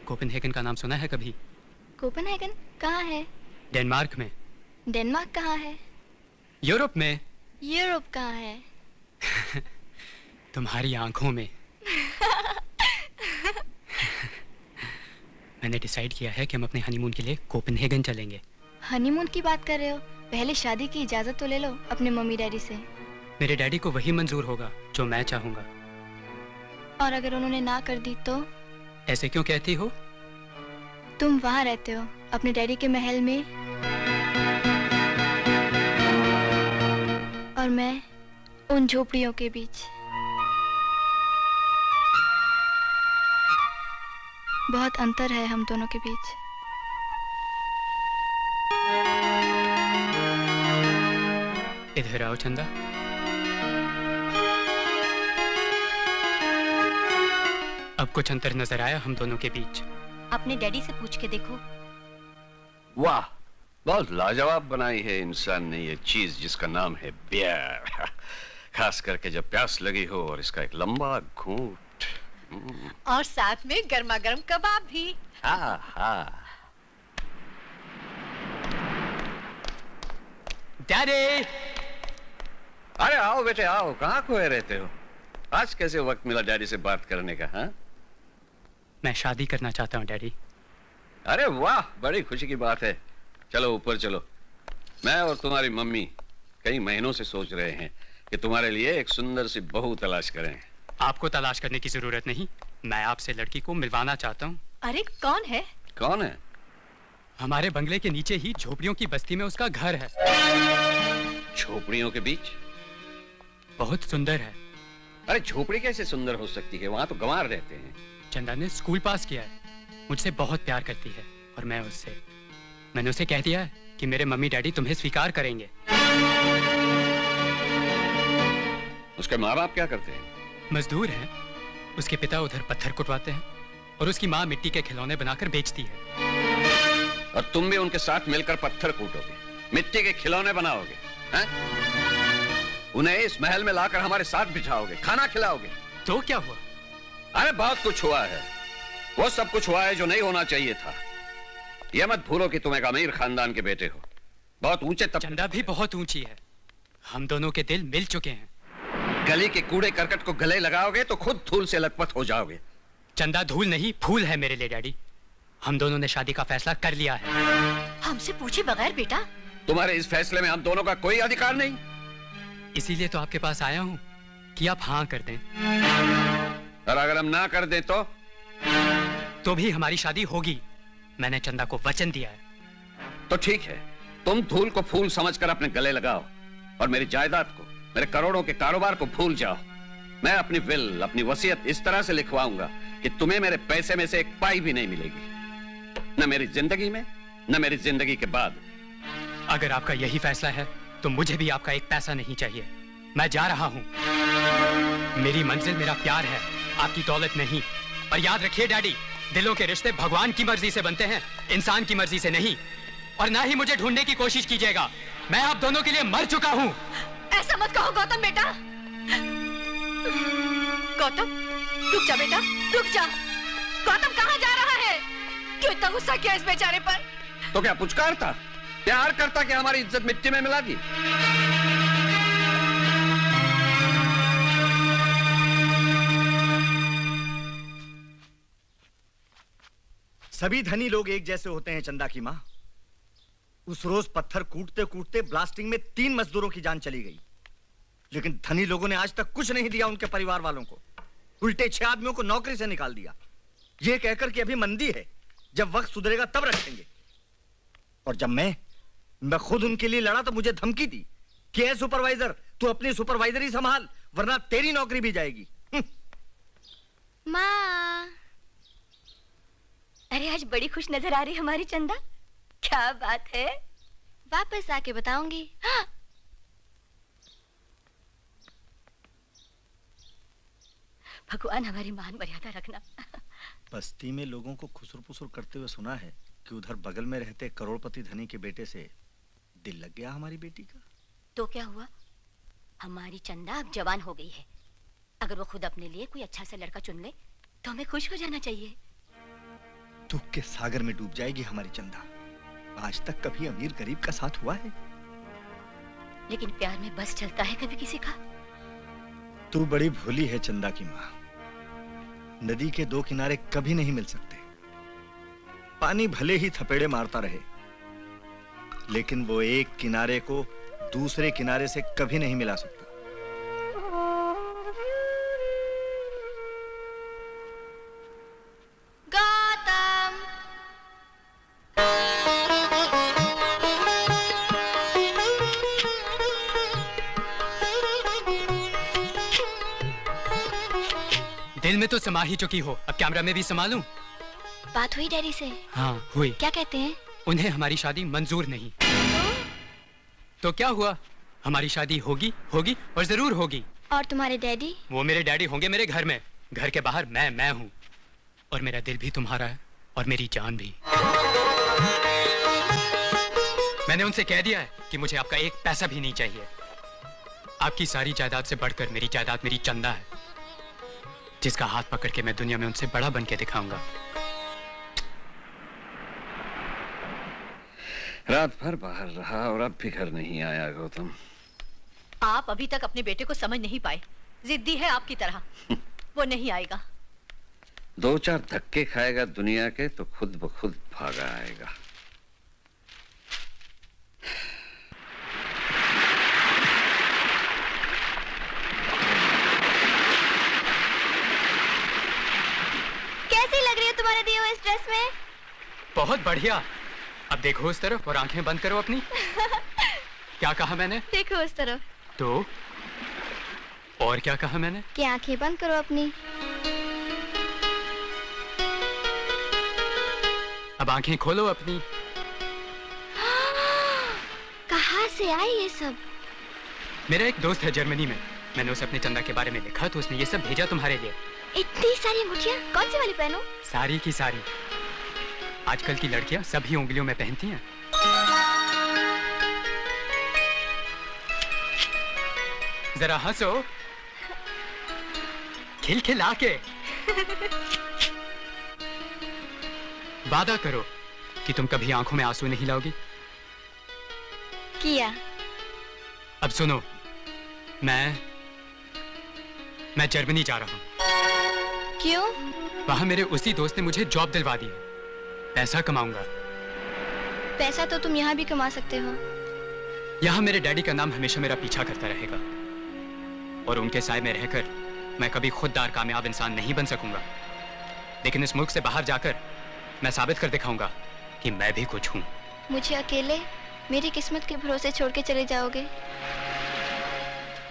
Copenhagen का नाम सुना है कभी? कोपेनहेगन कहाँ है? डेनमार्क में। डेनमार्क कहाँ है? यूरोप में। यूरोप कहाँ है? तुम्हारी आंखों में। मैंने डिसाइड किया है कि हम अपने हनीमून के लिए कोपेनहेगन चलेंगे। हनीमून की बात कर रहे हो? पहले शादी की इजाजत तो ले लो अपने मम्मी डैडी से। मेरे डैडी को वही मंजूर होगा जो मैं चाहूंगा। और अगर उन्होंने ना कर दी तो? ऐसे क्यों कहती हो? तुम वहाँ रहते हो अपने डैडी के महल में, और मैं उन झोपड़ियों के बीच। बहुत अंतर है हम दोनों के बीच। इधर आओ चंदा। अब कुछ अंतर नजर आया हम दोनों के बीच? अपने डैडी से पूछ के देखो। वाह, बहुत लाजवाब बनाई है इंसान ने ये चीज जिसका नाम है बियर। खास करके जब प्यास लगी हो और इसका एक लंबा घूंट। और साथ में गर्मा गर्म कबाब भी। हाँ हाँ। डैडी! अरे आओ बेटे आओ, कहाँ खोए रहते हो? आज कैसे वक्त मिला डैडी से बात करने का? हाँ, मैं शादी करना चाहता हूँ डैडी। अरे वाह, बड़ी खुशी की बात है। चलो ऊपर चलो। मैं और तुम्हारी मम्मी कई महीनों से सोच रहे हैं कि तुम्हारे लिए एक सुंदर सी बहू तलाश करें। आपको तलाश करने की जरूरत नहीं, मैं आपसे लड़की को मिलवाना चाहता हूँ। अरे कौन है? कौन है? हमारे बंगले के नीचे ही झोपड़ियों की बस्ती में उसका घर है। झोपड़ियों के बीच? बहुत सुंदर है। अरे झोपड़ी कैसे सुंदर हो सकती है? वहाँ तो गंवार रहते हैं। चंदा ने स्कूल पास किया है, मुझसे बहुत प्यार करती है और मैंने उसे कह दिया है कि मेरे मम्मी डैडी तुम्हें स्वीकार करेंगे। उसके माँ बाप क्या करते हैं? मजदूर हैं। उसके पिता उधर पत्थर कुटवाते हैं और उसकी माँ मिट्टी के खिलौने बनाकर बेचती है। और तुम भी उनके साथ मिलकर पत्थर कूटोगे, मिट्टी के खिलौने बनाओगे, हैं? उन्हें इस महल में लाकर हमारे साथ बिठाओगे, खाना खिलाओगे। तो क्या हुआ? अरे बहुत कुछ हुआ है। वो सब कुछ हुआ है जो नहीं होना चाहिए था। यह मत भूलो कि तुम एक अमीर खानदान के बेटे हो, बहुत ऊंचे चंदा भी बहुत ऊंची है। हम दोनों के दिल मिल चुके हैं। गली के कूड़े करकट को गले लगाओगे तो खुद धूल से लथपथ हो जाओगे। चंदा धूल नहीं फूल है मेरे लिए डैडी। हम दोनों ने शादी का फैसला कर लिया है। हमसे पूछे बगैर बेटा? तुम्हारे इस फैसले में हम दोनों का कोई अधिकार नहीं। इसीलिए तो आपके पास आया हूं कि आप हाँ कर दें। और अगर हम ना कर दें तो भी हमारी शादी होगी। मैंने चंदा को वचन दिया है। तो ठीक है, तुम धूल को फूल समझकर अपने गले लगाओ और मेरी जायदाद को, मेरे करोड़ों के कारोबार को भूल जाओ। मैं अपनी विल, अपनी वसीयत इस तरह से लिखवाऊंगा कि तुम्हें मेरे पैसे में से एक पाई भी नहीं मिलेगी, न मेरी जिंदगी में न मेरी जिंदगी के बाद। अगर आपका यही फैसला है तो मुझे भी आपका एक पैसा नहीं चाहिए। मैं जा रहा हूं। मेरी मंजिल मेरा प्यार है, आपकी दौलत नहीं। और याद रखिए डैडी, दिलों के रिश्ते भगवान की मर्जी से बनते हैं, इंसान की मर्जी से नहीं। और ना ही मुझे ढूंढने की कोशिश कीजिएगा। मैं आप दोनों के लिए मर चुका हूं। ऐसा मत कहो गौतम बेटा। गौतम रुक जा बेटा, रुक जा। गौतम कहाँ जा रहा है? क्यों इतना गुस्सा किया इस बेचारे पर? तो क्या पुचकारता, प्यार करता कि हमारी इज्जत मिट्टी में मिला दी? सभी धनी लोग एक जैसे होते हैं चंदा की माँ। उस रोज पत्थर कूटते कूटते ब्लास्टिंग में 3 मजदूरों की जान चली गई, लेकिन धनी लोगों ने आज तक कुछ नहीं दिया उनके परिवार वालों को। उल्टे 6 आदमियों को नौकरी से निकाल दिया, ये कहकर कि अभी मंदी है, जब वक्त सुधरेगा तब रखेंगे। और जब मैं खुद उनके लिए लड़ा तो मुझे धमकी दी कि ए सुपरवाइजर, तू अपनी सुपरवाइजरी संभाल वरना तेरी नौकरी भी जाएगी। माँ, अरे आज बड़ी खुश नजर आ रही हमारी चंदा। क्या बात है? वापस आके बताऊंगी। हाँ। भगवान हमारी मान मर्यादा रखना। बस्ती में लोगों को खुसुर-पुसुर करते हुए सुना है कि उधर बगल में रहते करोड़पति धनी के बेटे से दिल लग गया हमारी बेटी का। तो क्या हुआ? हमारी चंदा अब जवान हो गई है। अगर वो खुद अपने लिए कोई अच्छा सा लड़का चुन ले तो हमें खुश हो जाना चाहिए। दुख के सागर में डूब जाएगी हमारी चंदा। आज तक कभी अमीर गरीब का साथ हुआ है? लेकिन प्यार में बस चलता है कभी किसी का? तू बड़ी भोली है चंदा की माँ। नदी के दो किनारे कभी नहीं मिल सकते। पानी भले ही थपेड़े मारता रहे, लेकिन वो एक किनारे को दूसरे किनारे से कभी नहीं मिला सकता। गौतम, दिल में तो समा ही चुकी हो, अब कैमरा में भी समा लूं? बात हुई डैडी से? हाँ हुई। क्या कहते हैं? उन्हें हमारी शादी मंजूर नहीं। तो क्या हुआ? हमारी शादी होगी होगी और जरूर होगी। और तुम्हारे डैडी? वो मेरे डैडी होंगे मेरे घर में। घर के बाहर मैं हूँ। और मेरा दिल भी तुम्हारा है और मेरी जान भी। मैंने उनसे कह दिया है कि मुझे आपका एक पैसा भी नहीं चाहिए। आपकी सारी जायदाद से बढ़कर मेरी जायदाद मेरी चंदा है, जिसका हाथ पकड़ के मैं दुनिया में उनसे बड़ा बन के दिखाऊंगा। रात भर बाहर रहा और अब भी घर नहीं आया गौतम। आप अभी तक अपने बेटे को समझ नहीं पाए। जिद्दी है आपकी तरह। वो नहीं आएगा। 2-4 धक्के खाएगा दुनिया के तो खुद ब खुद भागा आएगा। कैसी लग रही है तुम्हारे दिए हुए इस ड्रेस में? बहुत बढ़िया। अब देखो उस तरफ और आंखें बंद करो अपनी। क्या कहा मैंने? देखो उस तरफ। तो और क्या कहा मैंने? कि आंखें बंद करो अपनी। अब आंखें खोलो अपनी। कहाँ से आई ये सब? मेरा एक दोस्त है जर्मनी में। मैंने उसे अपने चंदा के बारे में लिखा तो उसने ये सब भेजा तुम्हारे लिए। इतनी सारी अंगूठियाँ? कौन सी वाली पहनूं? सारी की सारी। आजकल की लड़कियां सभी उंगलियों में पहनती हैं। जरा हंसो, खिलखिला के। वादा करो कि तुम कभी आंखों में आंसू नहीं लाओगी। किया। अब सुनो, मैं जर्मनी जा रहा हूँ। क्यों? वहां मेरे उसी दोस्त ने मुझे जॉब दिलवा दी है। पैसा कमाऊंगा। पैसा तो तुम यहाँ भी कमा सकते हो। यहाँ मेरे डैडी का नाम हमेशा मेरा पीछा करता रहेगा और उनके साए में रहकर मैं कभी खुददार कामयाब इंसान नहीं बन सकूंगा। लेकिन इस मुल्क से बाहर जाकर मैं साबित कर दिखाऊंगा कि मैं भी कुछ हूँ। मुझे अकेले मेरी किस्मत के भरोसे छोड़ के चले जाओगे?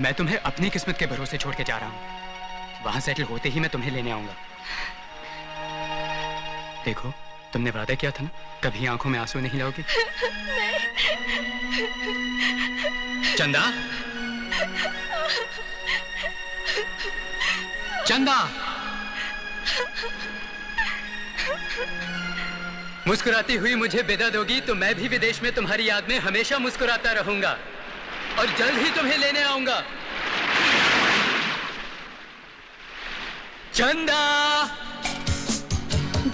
मैं तुम्हें अपनी किस्मत के भरोसे छोड़ के जा रहा हूँ। वहां सेटल होते ही मैं तुम्हें लेने आऊंगा। देखो, तुमने वादा किया था ना, कभी आंखों में आंसू नहीं लाओगी। चंदा, चंदा, मुस्कुराती हुई मुझे विदा दोगी तो मैं भी विदेश में तुम्हारी याद में हमेशा मुस्कुराता रहूंगा और जल्द ही तुम्हें लेने आऊंगा। चंदा,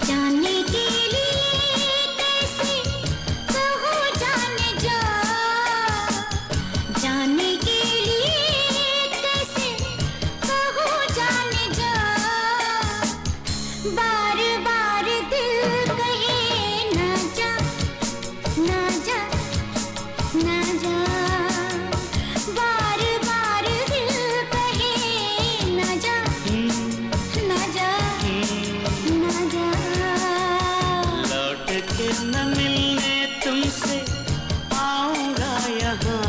जाने के लिए कैसे कहूँ जाने जा, जाने के लिए कैसे कहूँ जाने जा, बार बार दिल कहे ना जा, ना जा, ना जा, बार बार दिल कहे ना जा, ना जा, ना जा। लौट के न मिलने तुमसे आऊंगा यहाँ,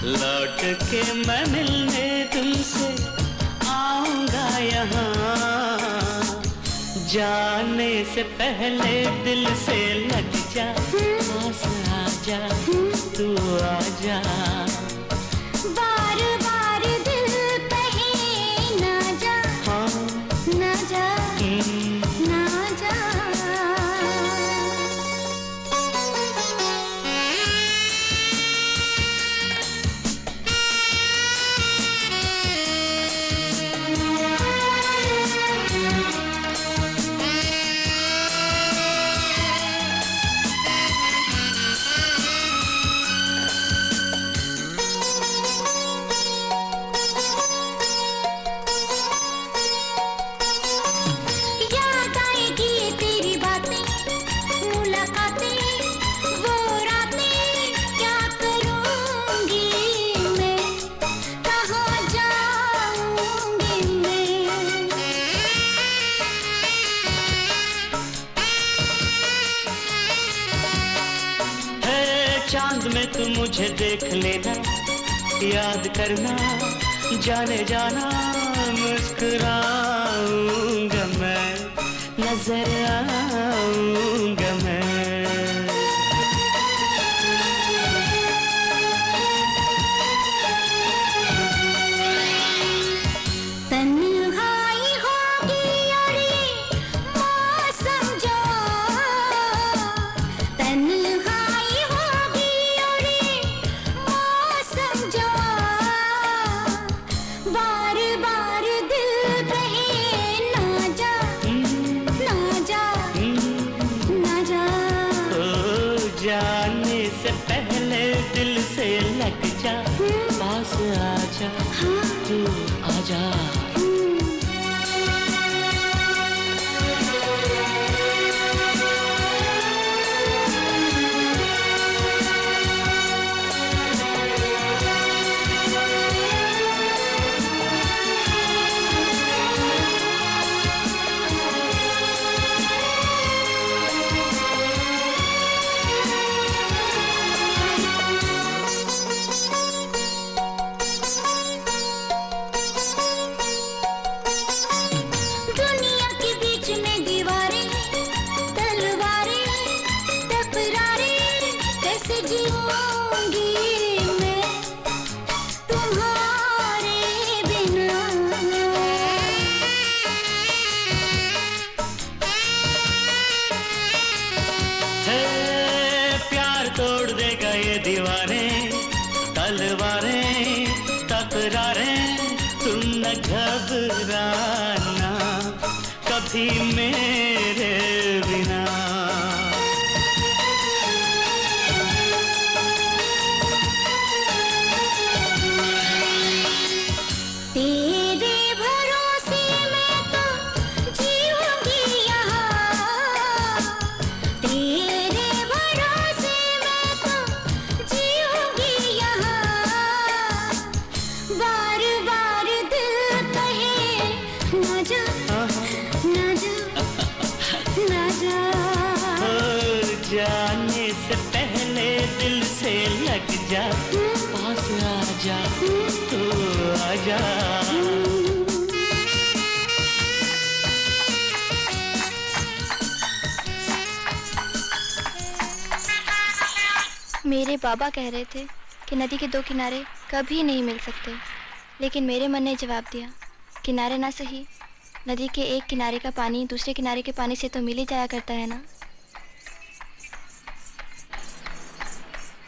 लौट के मैं मिलने तुमसे आऊंगा यहाँ, जाने से पहले दिल से लग जा, पास आ जा, तू आ जा। बार बार दिल कहे ना जा, ना जा, ना जा। तू मुझे देख लेना, याद करना, जाने जाना मुस्कुराऊंगा मैं, नजर आऊंगा मैं। तन्हाई होगी और ये मौसम जो, तन्हाई होगी और ये मौसम जो, बार बार दिल कहे ना जा, ना जा, ना जा। ओ जाने से पहले दिल से लग जा, पास आजा, तू आजा। दुनिया के बीच में दीवारें, तलवारें, तकरारें, कैसे जीऊंगी मैं तुम्हारे बिना। है प्यार तोड़ देगा ये दीवारें, तलवारें, तकरारें, तुम न घबराना कभी मेरे बिना। तेरे भरोसे मैं तो जीऊंगी यहाँ, तेरे भरोसे मैं तो जीऊंगी यहाँ, बार बार दिल कहे ना जा, ना जा, ना जा। ओ जाने से पहले दिल से लग जा, पास आजा, तू आजा। मेरे बाबा कह रहे थे कि नदी के दो किनारे कभी नहीं मिल सकते, लेकिन मेरे मन ने जवाब दिया, किनारे ना सही, नदी के एक किनारे का पानी दूसरे किनारे के पानी से तो मिल ही जाया करता है ना।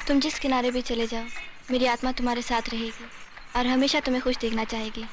तुम जिस किनारे भी चले जाओ, मेरी आत्मा तुम्हारे साथ रहेगी और हमेशा तुम्हें खुश देखना चाहेगी।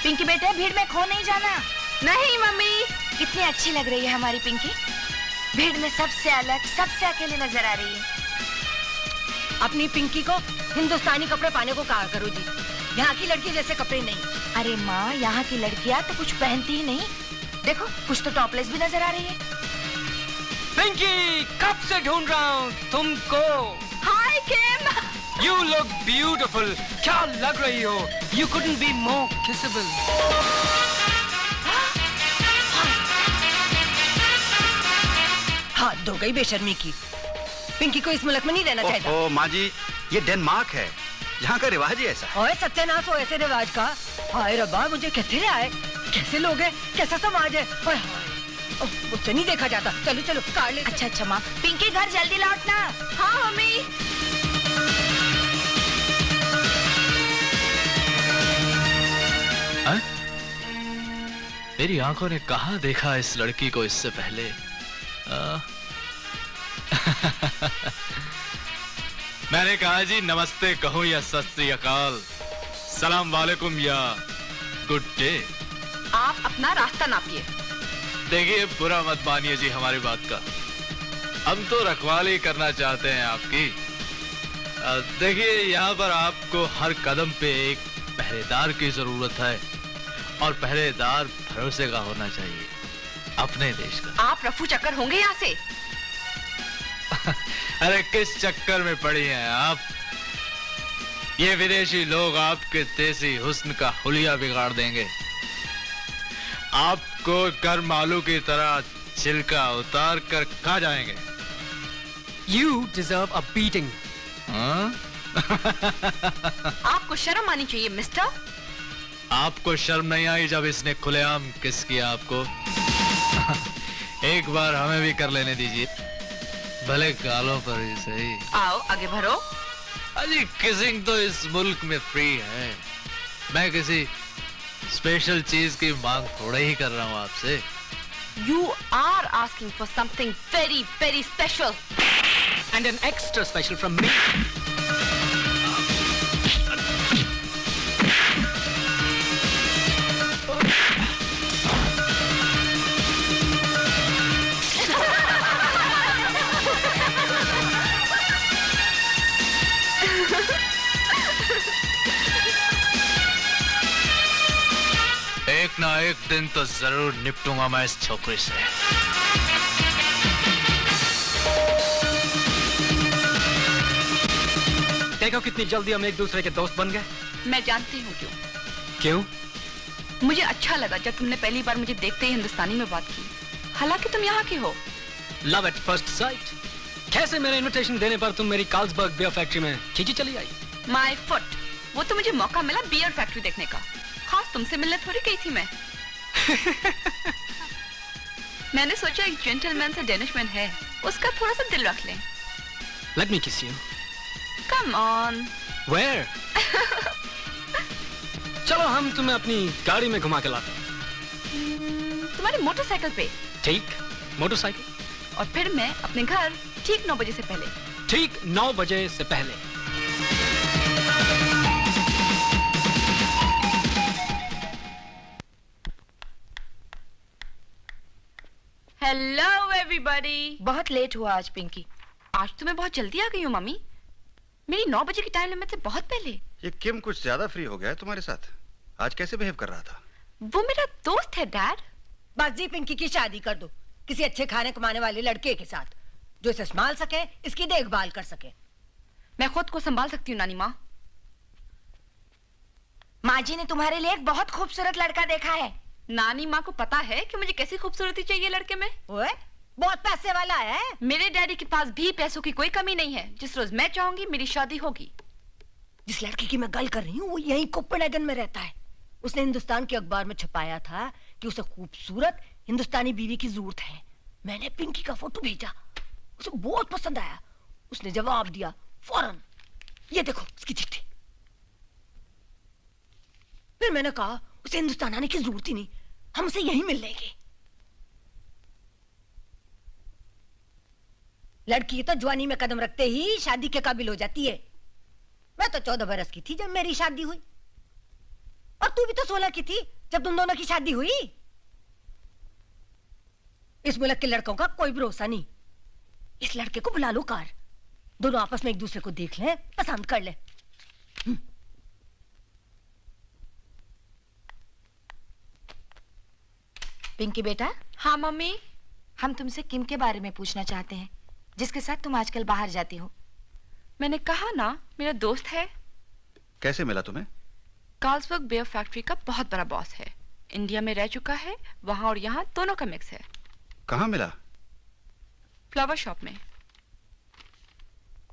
पिंकी बेटे, भीड़ में खो नहीं जाना। नहीं मम्मी। कितनी अच्छी लग रही है हमारी पिंकी। भीड़ में सबसे अलग, सबसे अकेले नजर आ रही है। अपनी पिंकी को हिंदुस्तानी कपड़े पाने को कहा करो जी। यहाँ की लड़की जैसे कपड़े नहीं। अरे माँ, यहाँ की लड़कियाँ तो कुछ पहनती ही नहीं। देखो, कुछ तो टॉपलेस भी नजर आ रही है। पिंकी, कब से ढूंढ रहा हूँ तुमको। हाय किम। You look beautiful. क्या लग रही हो? You couldn't be more kissable. हाथ धो गई बेशर्मी की। पिंकी को इस मुल्क में नहीं रहना चाहिए। ओ माँ जी, ये डेनमार्क है, यहाँ का रिवाज ही ऐसा। ओए सत्यानाश हो ऐसे रिवाज का। हाय रब्बा, मुझे कहते आए, कैसे लोग हैं, कैसा समाज है। ओए हाय, मुझसे नहीं देखा जाता। चलो चलो कार ले। अच्छा अच्छा माँ, पिंकी घर जल्दी लौटना। हाँ मम्मी। मेरी आंखों ने कहाँ देखा इस लड़की को इससे पहले। मैंने कहा जी नमस्ते कहूँ या सत श्री अकाल, सलाम वालेकुम या गुड डे। आप अपना रास्ता नापिए। देखिए, बुरा मत मानिए जी हमारी बात का, हम तो रखवाली करना चाहते हैं आपकी। देखिए, यहाँ पर आपको हर कदम पे एक पहरेदार की जरूरत है, और पहरेदार भरोसे का होना चाहिए, अपने देश का। आप रफू चक्कर होंगे यहाँ से। अरे किस चक्कर में पड़ी हैं आप? ये विदेशी लोग आपके देसी हुस्न का हुलिया बिगाड़ देंगे, आपको गर्म आलू की तरह छिलका उतार कर खा जाएंगे। You deserve a beating. हाँ? आपको शर्म आनी चाहिए मिस्टर। आपको शर्म नहीं आई जब इसने खुलेआम किस किया आपको? एक बार हमें भी कर लेने दीजिए, भले गालों पर ही सही। आओ आगे भरो। अजी किसिंग तो इस मुल्क में फ्री है, मैं किसी स्पेशल चीज की मांग थोड़ा ही कर रहा हूँ आपसे। You are asking for something very very special. And an extra special from me. एक ना एक दिन तो जरूर निपटूंगा मैं इस छोकरी से। देखो कितनी जल्दी हम एक दूसरे के दोस्त बन गए। मैं जानती हूँ क्यों। क्यों? मुझे अच्छा लगा जब तुमने पहली बार मुझे देखते ही हिंदुस्तानी में बात की, हालांकि तुम यहाँ के हो। Love at first sight. कैसे मेरे इनविटेशन देने पर तुम मेरी कार्लसबर्ग बियर फैक्ट्री में खींची चली आई? माय फुट, वो तो मुझे मौका मिला बियर फैक्ट्री देखने का, खास तुमसे मिलने थोड़ी गई थी मैं। मैंने सोचा एक जेंटलमैन से डेनिशमैन है, उसका थोड़ा सा दिल रख लें। Let me kiss you. Come on. Where? चलो हम तुम्हें अपनी गाड़ी में घुमा के लाते हैं। तुम्हारी मोटरसाइकिल पे? ठीक, मोटरसाइकिल। और फिर मैं अपने घर ठीक 9 बजे से पहले। ठीक 9 बजे से पहले। Hello everybody. बहुत लेट हुआ आज पिंकी। आज तो मैं बहुत जल्दी आ गई हूँ मम्मी, मेरी 9 बजे की टाइम लिमिट से बहुत पहले। ये किम कुछ ज्यादा फ्री हो गया है तुम्हारे साथ, आज कैसे बिहेव कर रहा था? वो मेरा दोस्त है डैड। बस जी, पिंकी की शादी कर दो किसी अच्छे खाने कमाने वाले लड़के के साथ, जो इसे संभाल सके, इसकी देखभाल कर सके। मैं खुद को संभाल सकती हूँ नानी माँ। माँ जी ने तुम्हारे लिए एक बहुत खूबसूरत लड़का देखा है। नानी माँ को पता है कि मुझे कैसी खूबसूरती चाहिए लड़के में। ओए, बहुत पैसे वाला है। मेरे डैडी के पास भी पैसों की कोई कमी नहीं है। जिस रोज मैं चाहूंगी मेरी शादी होगी। जिस लड़के की मैं गल कर रही हूँ वो यहीं कोपेनहेगन में रहता है। उसने हिंदुस्तान के अखबार में छपाया था कि उसे खूबसूरत हिंदुस्तानी बीवी की जरूरत है। मैंने पिंकी का फोटो भेजा, उसे बहुत पसंद आया। उसने जवाब दिया फौरन। ये देखो उसकी चिट्ठी। फिर मैंने कहा उसे हिंदुस्तान आने की जरूरत ही नहीं, हम उसे यहीं मिल लेंगे। लड़की तो जवानी में कदम रखते ही शादी के काबिल हो जाती है। मैं तो 14 बरस की थी जब मेरी शादी हुई, और तू भी तो 16 की थी जब तुम दोनों की शादी हुई। इस मुल्क के लड़कों का कोई भरोसा नहीं। इस लड़के को बुला लो कार, दोनों आपस में एक दूसरे को देख लें, पसंद कर लें। पिंकी बेटा। हाँ मम्मी। हम तुमसे किम के बारे में पूछना चाहते हैं, जिसके साथ तुम आजकल बाहर जाती हो। मैंने कहा ना, मेरा दोस्त है। कैसे मिला तुम्हें? कार्ल्सबर्ग बियर फैक्ट्री का बहुत बड़ा बॉस है, इंडिया में रह चुका है, वहां और यहाँ दोनों का मिक्स है। कहाँ मिला? फ्लावर शॉप में।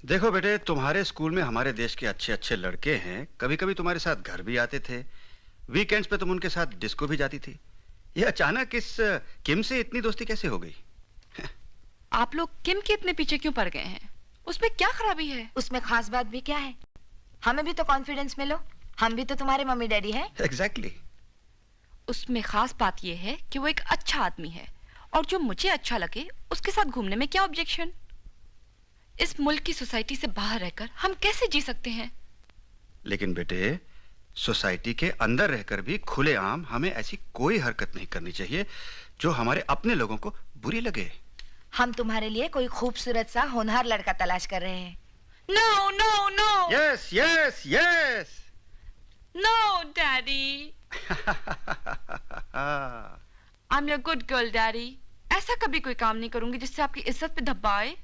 देखो बेटे, तुम्हारे स्कूल में हमारे देश के अच्छे अच्छे लड़के हैं, कभी कभी तुम्हारे साथ घर भी आते थे, वीकेंड्स पे तुम उनके साथ डिस्को भी जाती थी। ये अचानक इस किम से इतनी दोस्ती कैसे हो गई? आप लोग किम के इतने पीछे क्यों पड़ गए हैं? उसमें क्या खराबी है? उसमें खास बात भी क्या है? हमें भी तो कॉन्फिडेंस मिलो, हम भी तो तुम्हारे मम्मी डैडी हैं। एग्जैक्टली। उसमें खास बात यह है कि वो एक अच्छा आदमी है, और जो मुझे अच्छा लगे उसके साथ घूमने में क्या ऑब्जेक्शन? इस मुल्क की सोसाइटी से बाहर रहकर हम कैसे जी सकते हैं? लेकिन बेटे, सोसाइटी के अंदर रहकर भी खुलेआम हमें ऐसी कोई हरकत नहीं करनी चाहिए जो हमारे अपने लोगों को बुरी लगे। हम तुम्हारे लिए कोई खूबसूरत सा होनहार लड़का तलाश कर रहे हैं। No no no. Yes yes yes. No daddy. I am your good girl daddy. ऐसा कभी कोई काम नहीं करूंगी जिससे आपकी इज्जत पे धब्बा आए।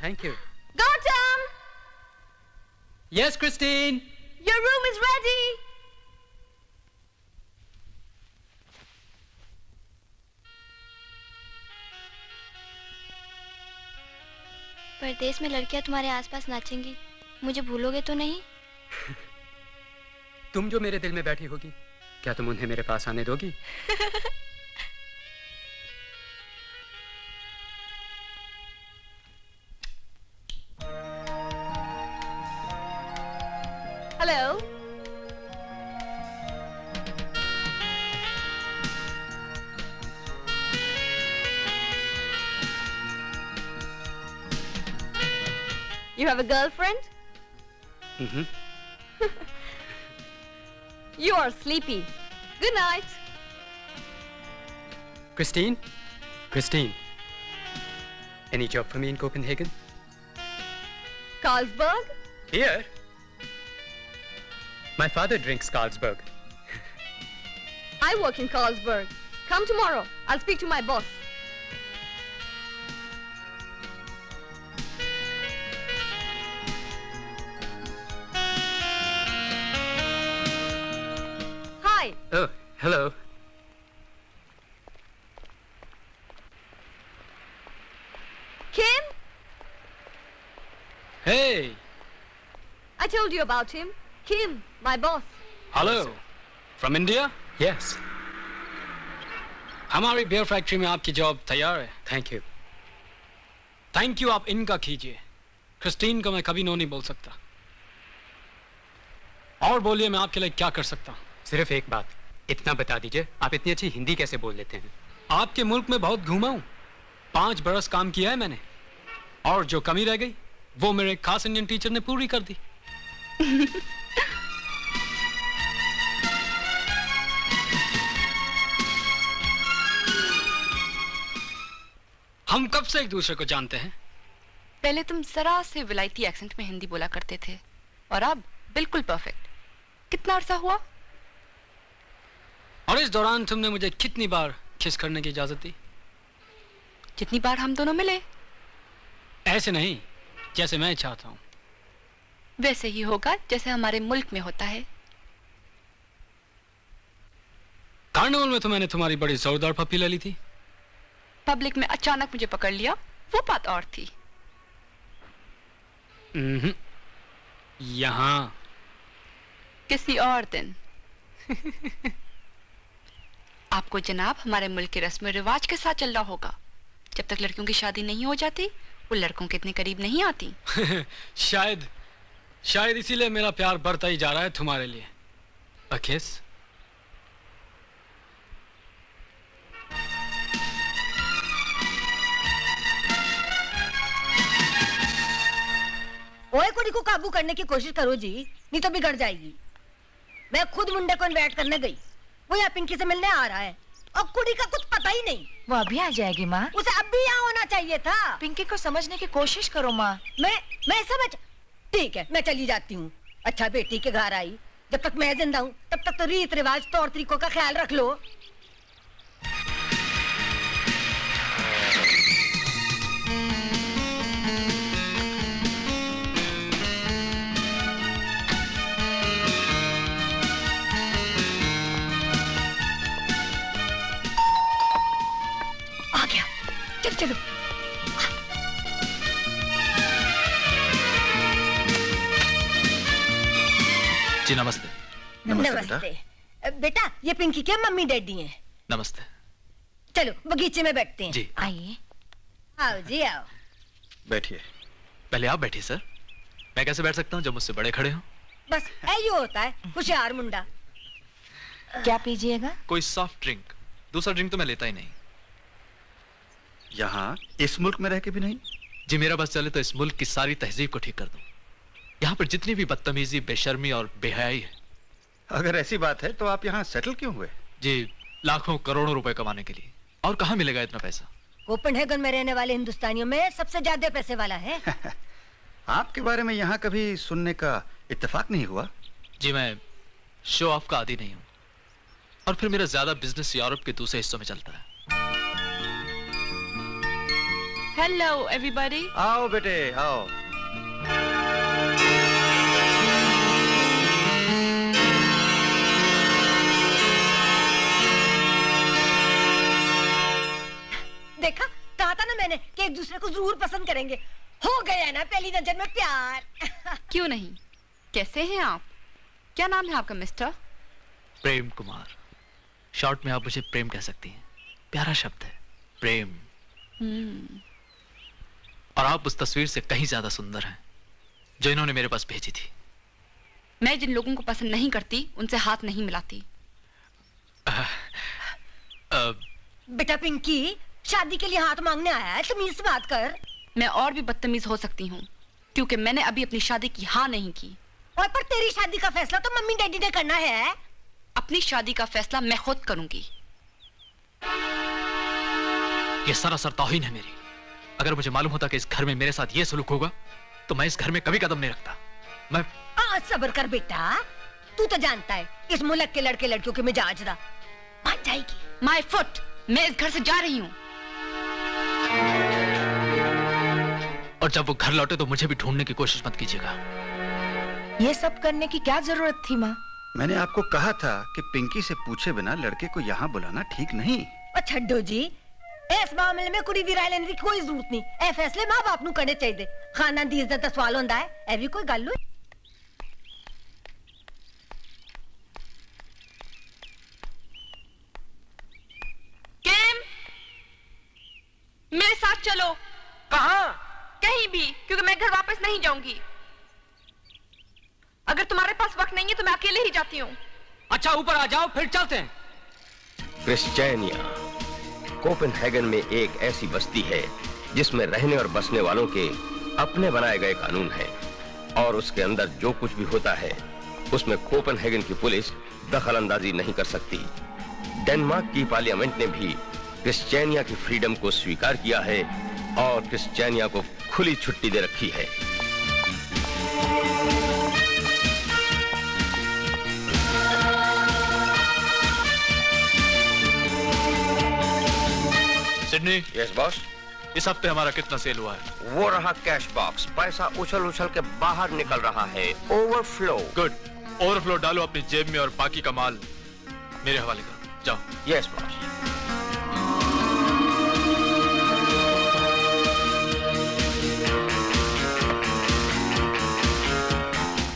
Thank you. Gautam! Yes, Christine. Your room is ready. परदेश में लड़कियां तुम्हारे आसपास नाचेंगी, मुझे भूलोगे तो नहीं? तुम जो मेरे दिल में बैठी होगी, क्या तुम उन्हें मेरे पास आने दोगी? Hello. You have a girlfriend? Mm-hmm. You are sleepy. Good night. Christine? Christine. Any job for me in Copenhagen? Carlsberg? Here? My father drinks Carlsberg. I work in Carlsberg. Come tomorrow. I'll speak to my boss. Hi. Oh, hello. Kim? Hey. I told you about him. Kim, my boss. Hello, from India? Yes. हमारी beer factory में आपकी job तैयार है। Thank you. Thank you आप इनका कीजिए। Christine को मैं कभी नो नहीं बोल सकता। और बोलिए, मैं आपके लिए क्या कर सकता हूँ? सिर्फ एक बात, इतना बता दीजिए, आप इतनी अच्छी हिंदी कैसे बोल लेते हैं? आपके मुल्क में बहुत घूमा हूँ, 5 बरस काम किया है मैंने, और जो कमी रह गई वो मेरे खास इंडियन टीचर ने पूरी कर दी। हम कब से एक दूसरे को जानते हैं? पहले तुम जरा से विलायती एक्सेंट में हिंदी बोला करते थे, और अब बिल्कुल परफेक्ट। कितना अरसा हुआ? और इस दौरान तुमने मुझे कितनी बार किस करने की इजाजत दी? जितनी बार हम दोनों मिले। ऐसे नहीं, जैसे मैं चाहता हूँ। वैसे ही होगा जैसे हमारे मुल्क में होता है। कार्निवल में तो मैंने तुम्हारी बड़ी जोरदार पप्पी ले ली थी। पब्लिक में अचानक मुझे पकड़ लिया, वो बात और थी। यहाँ किसी और दिन। आपको जनाब हमारे मुल्क के रस्म रिवाज के साथ चलना होगा। जब तक लड़कियों की शादी नहीं हो जाती, वो लड़कों के इतने करीब नहीं आती। शायद इसीलिए मेरा प्यार बढ़ता ही जा रहा है तुम्हारे लिए। A kiss? ओए कुड़ी को काबू करने की कोशिश करो जी, नहीं तो बिगड़ जाएगी। मैं खुद मुंडे को इन्वाइट करने गई, वो यहाँ पिंकी से मिलने आ रहा है और कुड़ी का कुछ पता ही नहीं। वो अभी आ जाएगी माँ। उसे अब भी यहाँ होना चाहिए था। पिंकी को समझने की कोशिश करो माँ। मैं समझ, ठीक है मैं चली जाती हूँ। अच्छा बेटी के घर आई, जब तक मैं जिंदा हूँ तब तक तो रीत रिवाज तौर तरीकों का ख्याल रख लो। आ गया, चलो चलो। जी नमस्ते। नमस्ते बेटा, ये पिंकी के मम्मी डैडी हैं। नमस्ते। चलो बगीचे में बैठते हैं। जी आइए। आओ जी आओ। बैठिए। पहले आप बैठिए सर। मैं कैसे बैठ सकता हूँ जब मुझसे बड़े खड़े हो? बस यही होता है होशियार मुंडा। क्या पीजिएगा? कोई सॉफ्ट ड्रिंक। दूसरा ड्रिंक तो मैं लेता ही नहीं। यहाँ इस मुल्क में रह के भी नहीं? जी मेरा बस चले तो इस मुल्क की सारी तहजीब को ठीक कर दूं। यहाँ पर जितनी भी बदतमीजी, बेशर्मी और बेहयाई है। अगर ऐसी बात है तो आप यहाँ सेटल क्यों हुए? जी लाखों करोड़ों रुपए कमाने के लिए। और कहाँ मिलेगा इतना पैसा? कोपेनहेगन में रहने वाले हिंदुस्तानियों में सबसे ज्यादा पैसे वाला है। आपके बारे में यहाँ कभी सुनने का इत्तेफाक नहीं हुआ? जी मैं शो ऑफ का आदी नहीं हूँ, और फिर मेरा ज्यादा बिजनेस यूरोप के दूसरे हिस्सों में चलता है। Hello everybody. आओ बेटे आओ। देखा, कहा था ना मैंने कि एक दूसरे को जरूर पसंद करेंगे। हो गया ना पहली नजर में प्यार। क्यों नहीं? कैसे हैं आप? क्या नाम है आपका मिस्टर? प्रेम कुमार। शॉर्ट में आप मुझे प्रेम कह सकती हैं। प्यारा शब्द है प्रेम। और आप उस तस्वीर से कहीं ज्यादा सुंदर हैं जो इन्होंने मेरे पास भेजी थी। मैं जिन लोगों को पसंद नहीं करती उनसे हाथ नहीं मिलाती। बेटा पिंकी, शादी के लिए हाथ मांगने आया है, तमीज से बात कर। मैं और भी बदतमीज हो सकती हूँ क्योंकि मैंने अभी अपनी शादी की हाँ नहीं की। और पर तेरी शादी का फैसला तो मम्मी डैडी ने करना है। अपनी शादी का फैसला मैं खुद करूंगी। ये सरासर तौहीन है मेरी। अगर मुझे मालूम होता कि इस घर में मेरे साथ ये सलूक होगा तो मैं इस घर में कभी कदम नहीं रखता। मैं सब्र कर बेटा, तू तो जानता है इस मुल्क के लड़के लड़कियों के मिजाज दा। मान जाएगी। माय फुट, मैं इस घर से जा रही हूँ। और जब वो घर लौटे तो मुझे भी ढूंढने की कोशिश मत कीजिएगा। ये सब करने की क्या जरूरत थी माँ? मैंने आपको कहा था कि पिंकी से पूछे बिना लड़के को यहाँ बुलाना ठीक नहीं। छड्डो जी, इस मामले में कुड़ी दी राय लेने की कोई जरूरत नहीं। ए फैसले मां बाप नु करने चाहिए। खानदान दी इज्जत दा सवाल होंदा है। ए भी कोई गल होई? किम, मेरे साथ चलो। कहाँ? कहीं भी, क्योंकि मैं घर वापस नहीं जाऊंगी। अगर तुम्हारे पास वक्त नहीं है तो मैं अकेले ही जाती हूँ। अच्छा ऊपर आ जाओ, फिर चलते हैं। क्रिश्चियनिया कोपेनहेगन में एक ऐसी बस्ती है जिसमें रहने और बसने वालों के अपने बनाए गए कानून हैं, और उसके अंदर जो कुछ भी होता है उसमें कोपेनहेगन की पुलिस दखल अंदाजी नहीं कर सकती। डेनमार्क की पार्लियामेंट ने भी क्रिश्चियनिया की फ्रीडम को स्वीकार किया है और क्रिश्चियनिया को खुली छुट्टी दे रखी है। सिडनी। Yes boss. इस हफ्ते हमारा कितना सेल हुआ है? वो रहा कैश बॉक्स। पैसा उछल उछल के बाहर निकल रहा है। ओवरफ्लो। गुड। ओवरफ्लो डालो अपनी जेब में और बाकी का माल मेरे हवाले करो। जाओ। Yes boss.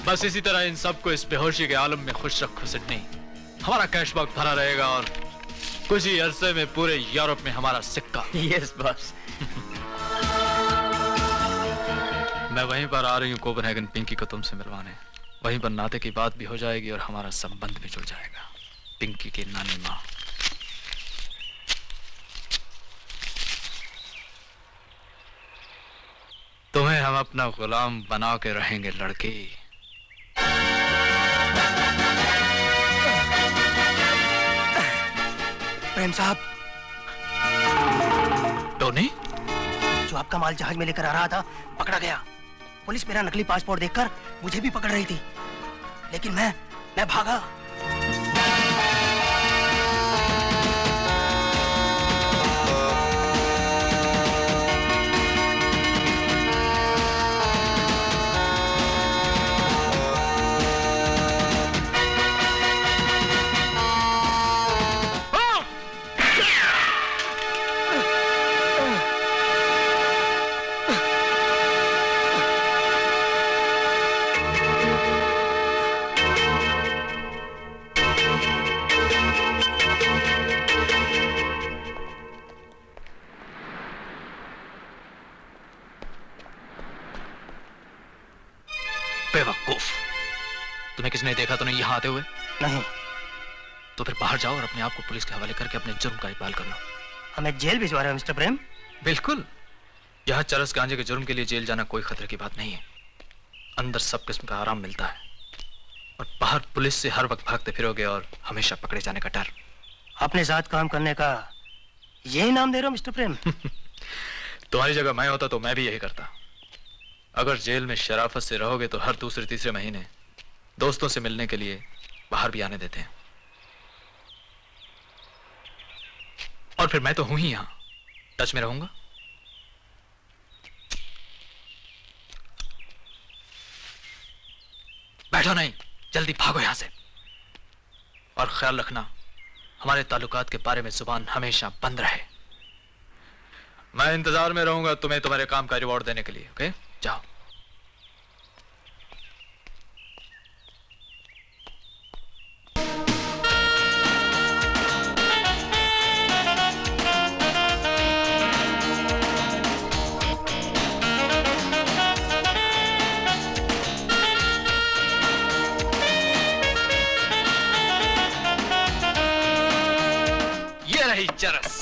बस इसी तरह इन सबको इस बेहोशी के आलम में खुश रखो सिडनी। हमारा कैश बॉक्स भरा रहेगा और कुछ ही अरसे में पूरे यूरोप में हमारा सिक्का। Yes boss. मैं वहीं पर आ रही हूँ कोपेनहेगन पिंकी को तुमसे मिलवाने। वहीं पर नाते की बात भी हो जाएगी और हमारा संबंध भी जुड़ जाएगा। पिंकी की नानी माँ। तुम्हें हम अपना गुलाम बना के रहेंगे लड़की। प्रेम साहब, टोनी, जो आपका माल जहाज में लेकर आ रहा था पकड़ा गया। पुलिस मेरा नकली पासपोर्ट देखकर मुझे भी पकड़ रही थी, लेकिन मैं भागा। बेवकूफ, तुम्हें किसने देखा तो नहीं यहाँ आते हुए? नहीं। तो फिर बाहर जाओ और अपने आप को पुलिस के हवाले करके अपने जुर्म का इकबाल कर लो। हमें जेल भिजवा रहे हो मिस्टर प्रेम? बिल्कुल। यहाँ चरस गांजे के जुर्म के लिए जेल जाना कोई खतरे की बात नहीं है। अंदर सब किस्म का आराम मिलता है और बाहर पुलिस से हर वक्त भागते फिरोगे और हमेशा पकड़े जाने का डर। अपने साथ काम करने का यही नाम दे रहे हो मिस्टर प्रेम? तुम्हारी जगह मैं होता तो मैं भी यही करता। अगर जेल में शराफत से रहोगे तो हर दूसरे तीसरे महीने दोस्तों से मिलने के लिए बाहर भी आने देते हैं। और फिर मैं तो हूं ही यहां, टच में रहूंगा। बैठो नहीं, जल्दी भागो यहां से। और ख्याल रखना, हमारे ताल्लुकात के बारे में जुबान हमेशा बंद रहे। मैं इंतजार में रहूंगा तुम्हें तुम्हारे काम का रिवॉर्ड देने के लिए। ओके, जाओ। ये रही चरस।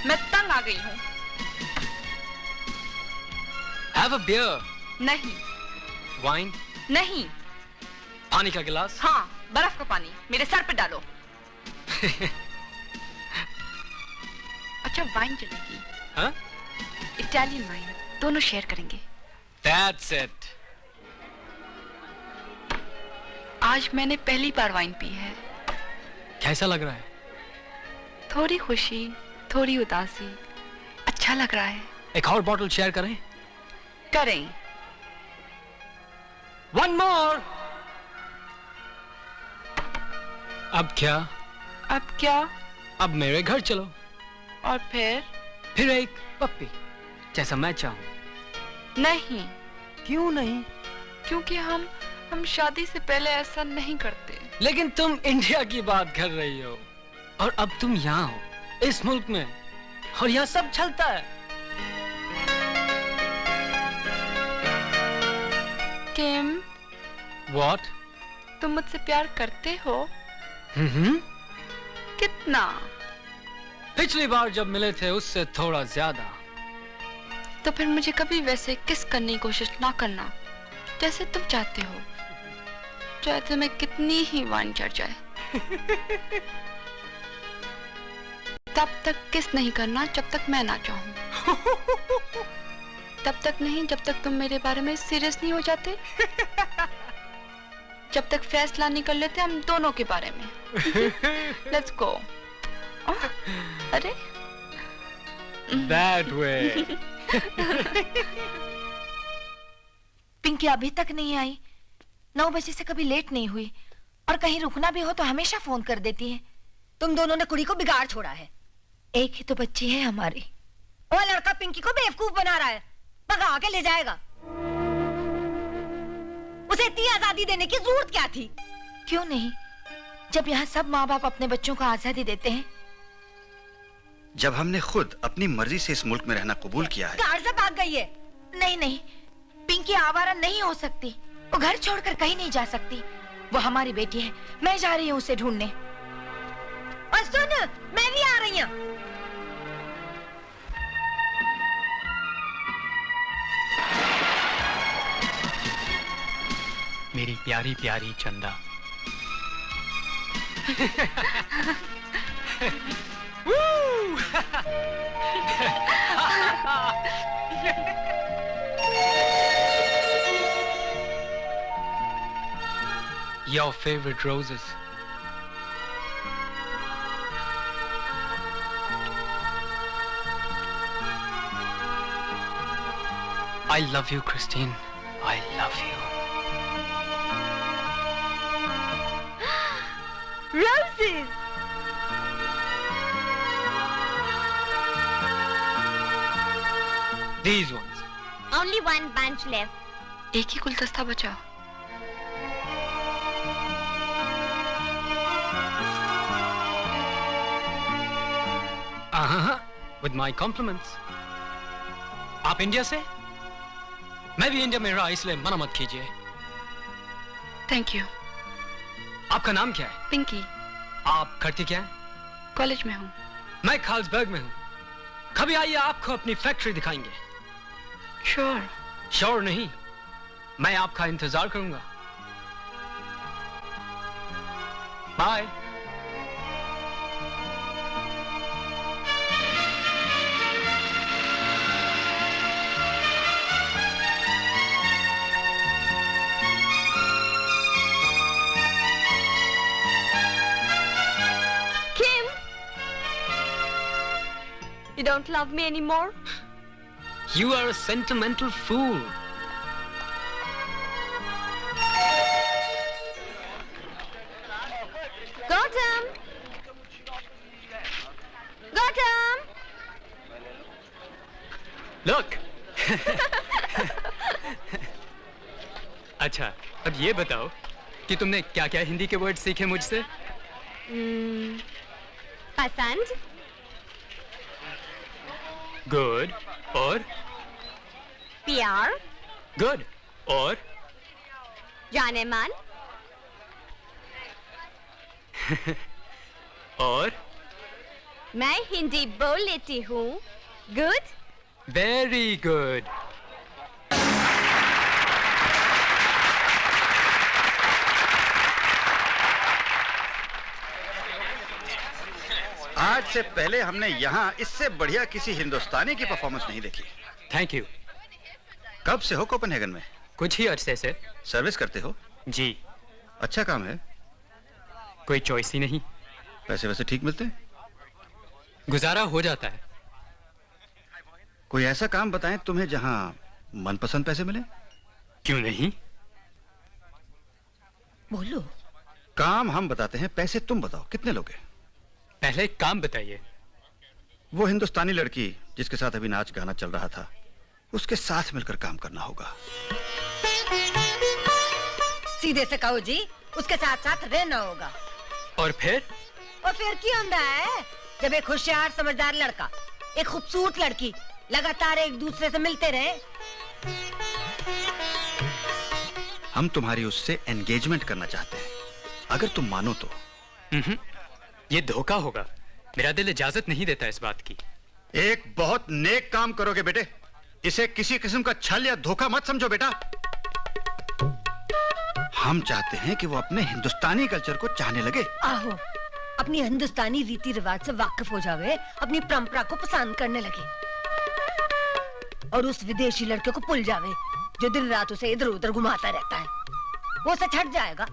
मैं तंग आ गई हूँ। Have a beer. नहीं। Wine. नहीं। पानी का गिलास. हाँ, बर्फ का पानी मेरे सर पे डालो। अच्छा, वाइन चलेगी? हाँ? इटालियन वाइन, दोनों शेयर करेंगे। That's it. आज मैंने पहली बार वाइन पी है। कैसा लग रहा है? थोड़ी खुशी, थोड़ी उदासी, अच्छा लग रहा है। एक और बॉटल शेयर करें? करें। One more. अब क्या? अब क्या? अब मेरे घर चलो। और फिर एक पप्पी, जैसा मैं चाहूं। नहीं। क्यों नहीं? क्योंकि हम शादी से पहले ऐसा नहीं करते। लेकिन तुम इंडिया की बात कर रही हो और अब तुम यहाँ हो, इस मुल्क में, और यहाँ सब चलता है। किम। What? तुम मुझसे प्यार करते हो? कितना? पिछली बार जब मिले थे उससे थोड़ा ज्यादा। तो फिर मुझे कभी वैसे किस करने की कोशिश ना करना, जैसे तुम चाहते हो, चाहे तुम्हें कितनी ही वाइन चढ़ जाए। तब तक किस नहीं करना जब तक मैं ना चाहूं। तब तक नहीं जब तक तुम मेरे बारे में सीरियस नहीं हो जाते। जब तक फैसला नहीं कर लेते हम दोनों के बारे में। Let's go. अरे That way. पिंकी अभी तक नहीं आई। 9 बजे से कभी लेट नहीं हुई, और कहीं रुकना भी हो तो हमेशा फोन कर देती है। तुम दोनों ने कुड़ी को बिगाड़ छोड़ा है। एक ही तो बच्ची है हमारी। वो लड़का पिंकी को बेवकूफ बना रहा है, भगा के ले जाएगा। उसे इतनी आजादी देने की जरूरत क्या थी? क्यों नहीं? जब यहाँ सब माँ बाप अपने बच्चों को आजादी देते हैं, जब हमने खुद अपनी मर्जी से इस मुल्क में रहना कबूल किया है। कार से भाग गई है। नहीं नहीं, पिंकी आवारा नहीं हो सकती। वो घर छोड़कर कहीं नहीं जा सकती। वो हमारी बेटी है। मैं जा रही हूँ उसे ढूंढने। और सुन, मैं भी आ रही हूँ। मेरी प्यारी प्यारी चंदा। Your favorite roses. I love you, Christine. I love you. Roses. These ones. Only one bunch left. एक ही गुलदस्ता बचा। With my compliments. आप इंडिया से? मैं भी इंडिया में रहा, इसलिए मना मत कीजिए। Thank you. आपका नाम क्या है? पिंकी। आप करती क्या है? कॉलेज में हूँ। मैं कार्लसबर्ग में हूँ। कभी आइए, आपको अपनी फैक्ट्री दिखाएंगे। श्योर। श्योर नहीं, मैं आपका इंतजार करूंगा। Bye. You don't love me anymore? You are a sentimental fool. Gautam! Gautam! Look! अच्छा, अब ये बताओ कि तुमने क्या-क्या हिंदी के वर्ड सीखे मुझसे? पसंद? गुड। और? प्यार? गुड। और? जाने मन? और? मैं हिंदी बोल लेती हूँ। गुड? Very good. आज से पहले हमने यहाँ इससे बढ़िया किसी हिंदुस्तानी की परफॉर्मेंस नहीं देखी। Thank you. कब से हो कोपेनहेगन में? कुछ ही अरसे से। सर्विस करते हो? जी। अच्छा काम है। कोई चॉइस ही नहीं। पैसे वैसे ठीक मिलते? गुजारा हो जाता है। कोई ऐसा काम बताएं तुम्हें जहां मनपसंद पैसे मिले? क्यों नहीं? बोलो। काम हम बताते हैं, पैसे तुम बताओ, कितने लोगे? पहले एक काम बताइए। वो हिंदुस्तानी लड़की जिसके साथ अभी नाच गाना चल रहा था, उसके साथ मिलकर काम करना होगा। सीधे से कहो जी, उसके साथ साथ रहना होगा। और फिर क्या होता है? जब एक होशियार समझदार लड़का, एक खूबसूरत लड़की लगातार एक दूसरे से मिलते रहे। हम तुम्हारी उससे एंगेजमेंट करना चाहते हैं, अगर तुम मानो तो। ये धोखा होगा। मेरा दिल इजाजत नहीं देता इस बात की। एक बहुत नेक काम करोगे बेटे। इसे किसी किस्म का छल या धोखा मत समझो बेटा। हम चाहते हैं कि वो अपने हिंदुस्तानी कल्चर को चाहने लगे। आहो, अपनी हिंदुस्तानी रीति रिवाज से वाकिफ हो जावे, अपनी परंपरा को पसंद करने लगे और उस विदेशी लड़के को भूल जावे जो दिन रात उसे इधर उधर घुमाता रहता है। वो उसे छट जाएगा।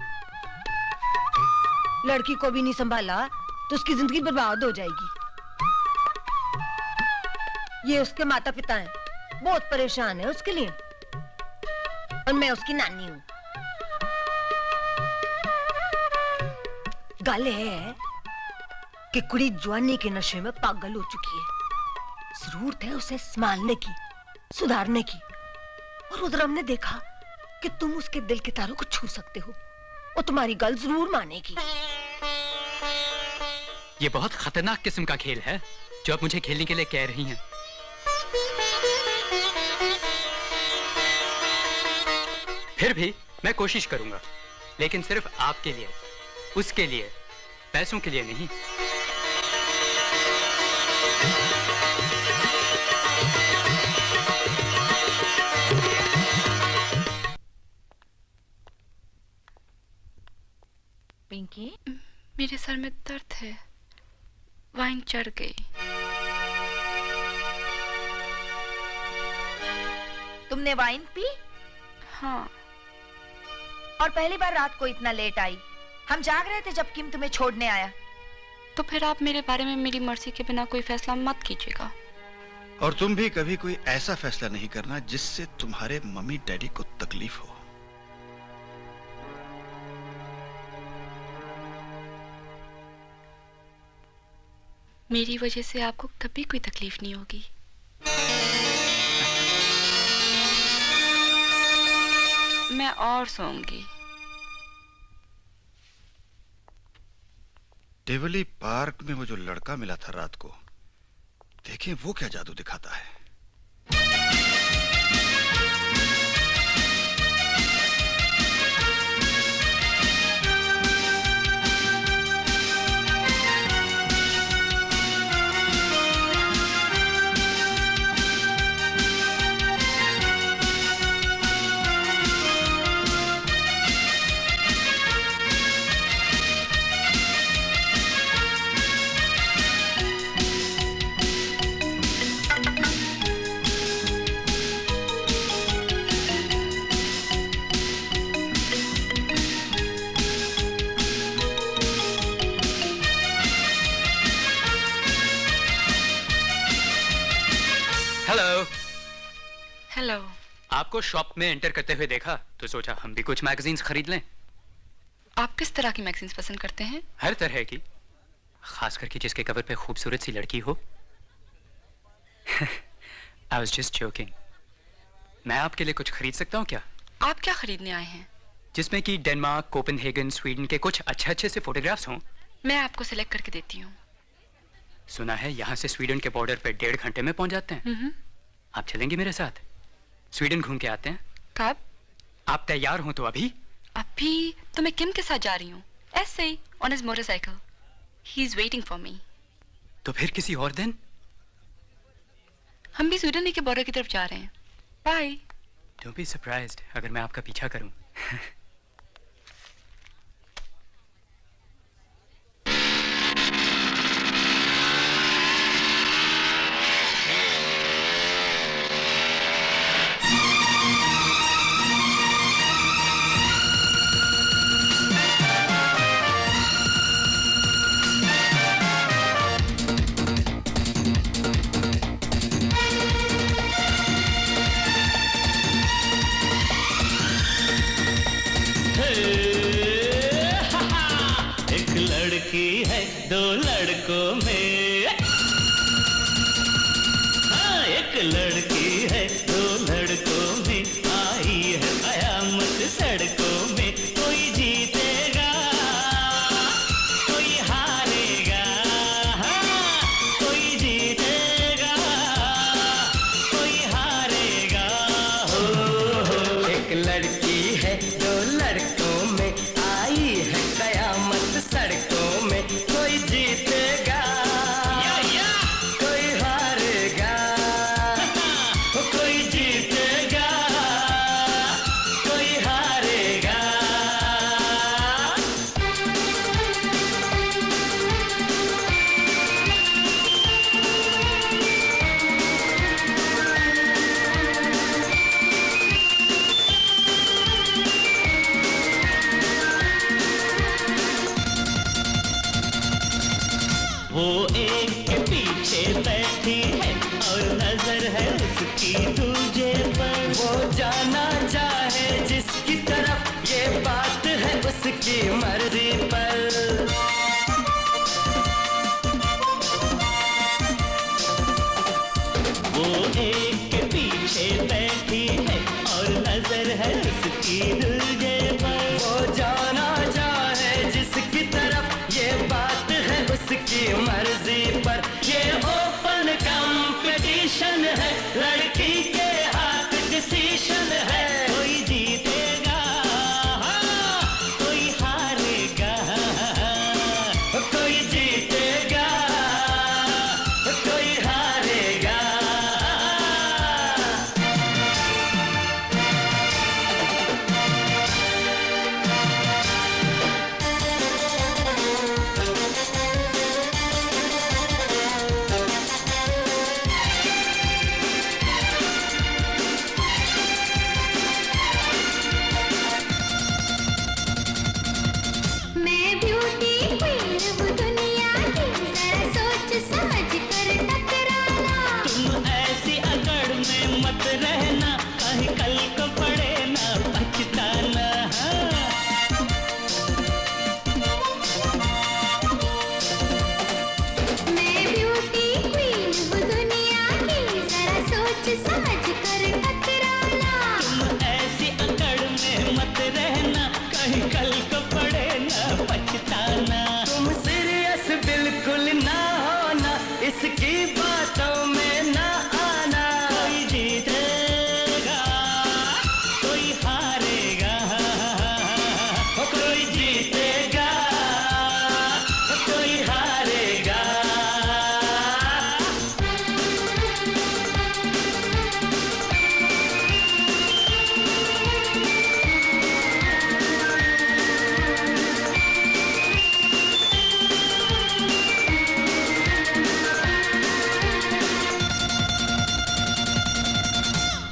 लड़की को भी नहीं संभाला तो उसकी जिंदगी बर्बाद हो जाएगी। ये उसके माता पिता हैं, बहुत परेशान है उसके लिए, और मैं उसकी नानी हूँ। गल है कि कुड़ी जवानी के नशे में पागल हो चुकी है। जरूरत है उसे संभालने की, सुधारने की। और उधर हमने देखा कि तुम उसके दिल के तारों को छू सकते हो, वो तुम्हारी गल जरूर मानेगी। ये बहुत खतरनाक किस्म का खेल है जो आप मुझे खेलने के लिए कह रही हैं। फिर भी मैं कोशिश करूंगा, लेकिन सिर्फ आपके लिए, उसके लिए, पैसों के लिए नहीं। पिंकी, मेरे सर में दर्द है, वाइन चढ़ गई। तुमने वाइन पी? हाँ। और पहली बार रात को इतना लेट आई? हम जाग रहे थे जब किम तुम्हें छोड़ने आया। तो फिर आप मेरे बारे में मेरी मर्जी के बिना कोई फैसला मत कीजिएगा। और तुम भी कभी कोई ऐसा फैसला नहीं करना जिससे तुम्हारे मम्मी डैडी को तकलीफ हो। मेरी वजह से आपको कभी कोई तकलीफ नहीं होगी। मैं और सोऊंगी। टिवली पार्क में वो जो लड़का मिला था रात को, देखें वो क्या जादू दिखाता है। हेलो। हेलो। आपको शॉप में एंटर करते हुए देखा तो सोचा हम भी कुछ मैगजीन्स खरीद लें। आप किस तरह की मैगजीन्स पसंद करते हैं? हर तरह की, खास करके जिसके कवर पे खूबसूरत सी लड़की हो। I was just joking. मैं आपके लिए कुछ खरीद सकता हूँ क्या? आप क्या खरीदने आए हैं? जिसमें कि डेनमार्क, कोपेनहेगन, स्वीडन के कुछ अच्छे से फोटोग्राफ्स हों। मैं आपको सिलेक्ट करके देती हूँ। सुना है यहाँ से स्वीडन के बॉर्डर पे 1.5 घंटे में पहुंच जाते हैं। आप चलेंगे मेरे साथ? स्वीडन घूम के आते हैं। कब? आप तैयार हो तो अभी? अभी तो मैं किम के साथ जा रही हूँ, ऐसे ही on his motorcycle. He is waiting for me. तो फिर किसी और दिन? हम भी स्वीडन के बॉर्डर की तरफ जा रहे हैं। बाय। डोंट बी सरप्राइज्ड अगर मैं आपका पीछा करूं। दो लड़कों में, हाँ एक लड़की है दो लड़कों में, आई है कयामत सड़कों में। कोई जीतेगा कोई हारेगा, हाँ कोई जीतेगा कोई हारेगा। हो एक लड़की है दो लड़कों में, आई है कयामत सड़कों में। कोई जीतेगा कोई हारेगा, कोई जीतेगा कोई हारेगा। वो एक के पीछे बैठी है और नजर है उसकी दूजे पर। वो जाना चाहे जिसकी तरफ, ये बात है उसकी मर्जी पर। वो एक के पीछे बैठी है और नजर है उसकी दूजे पर। वो जाना चाहे जिसकी तरफ, ये बात है उसकी समझ कर टकराना। तुम ऐसी अकड़ में मत रहना, कहीं कल को पड़े ना पछताना। मैं ब्यूटी क्वीन हूँ दुनिया की, जरा सोच समझ कर टकराना। तुम ऐसी अकड़ में मत रहना, कहीं कल को पड़े ना पछताना। तुम सीरियस बिल्कुल ना होना, इसकी बातों में ना आना। कोई जीतेगा कोई हारेगा, कोई जीतेगा कोई हारेगा।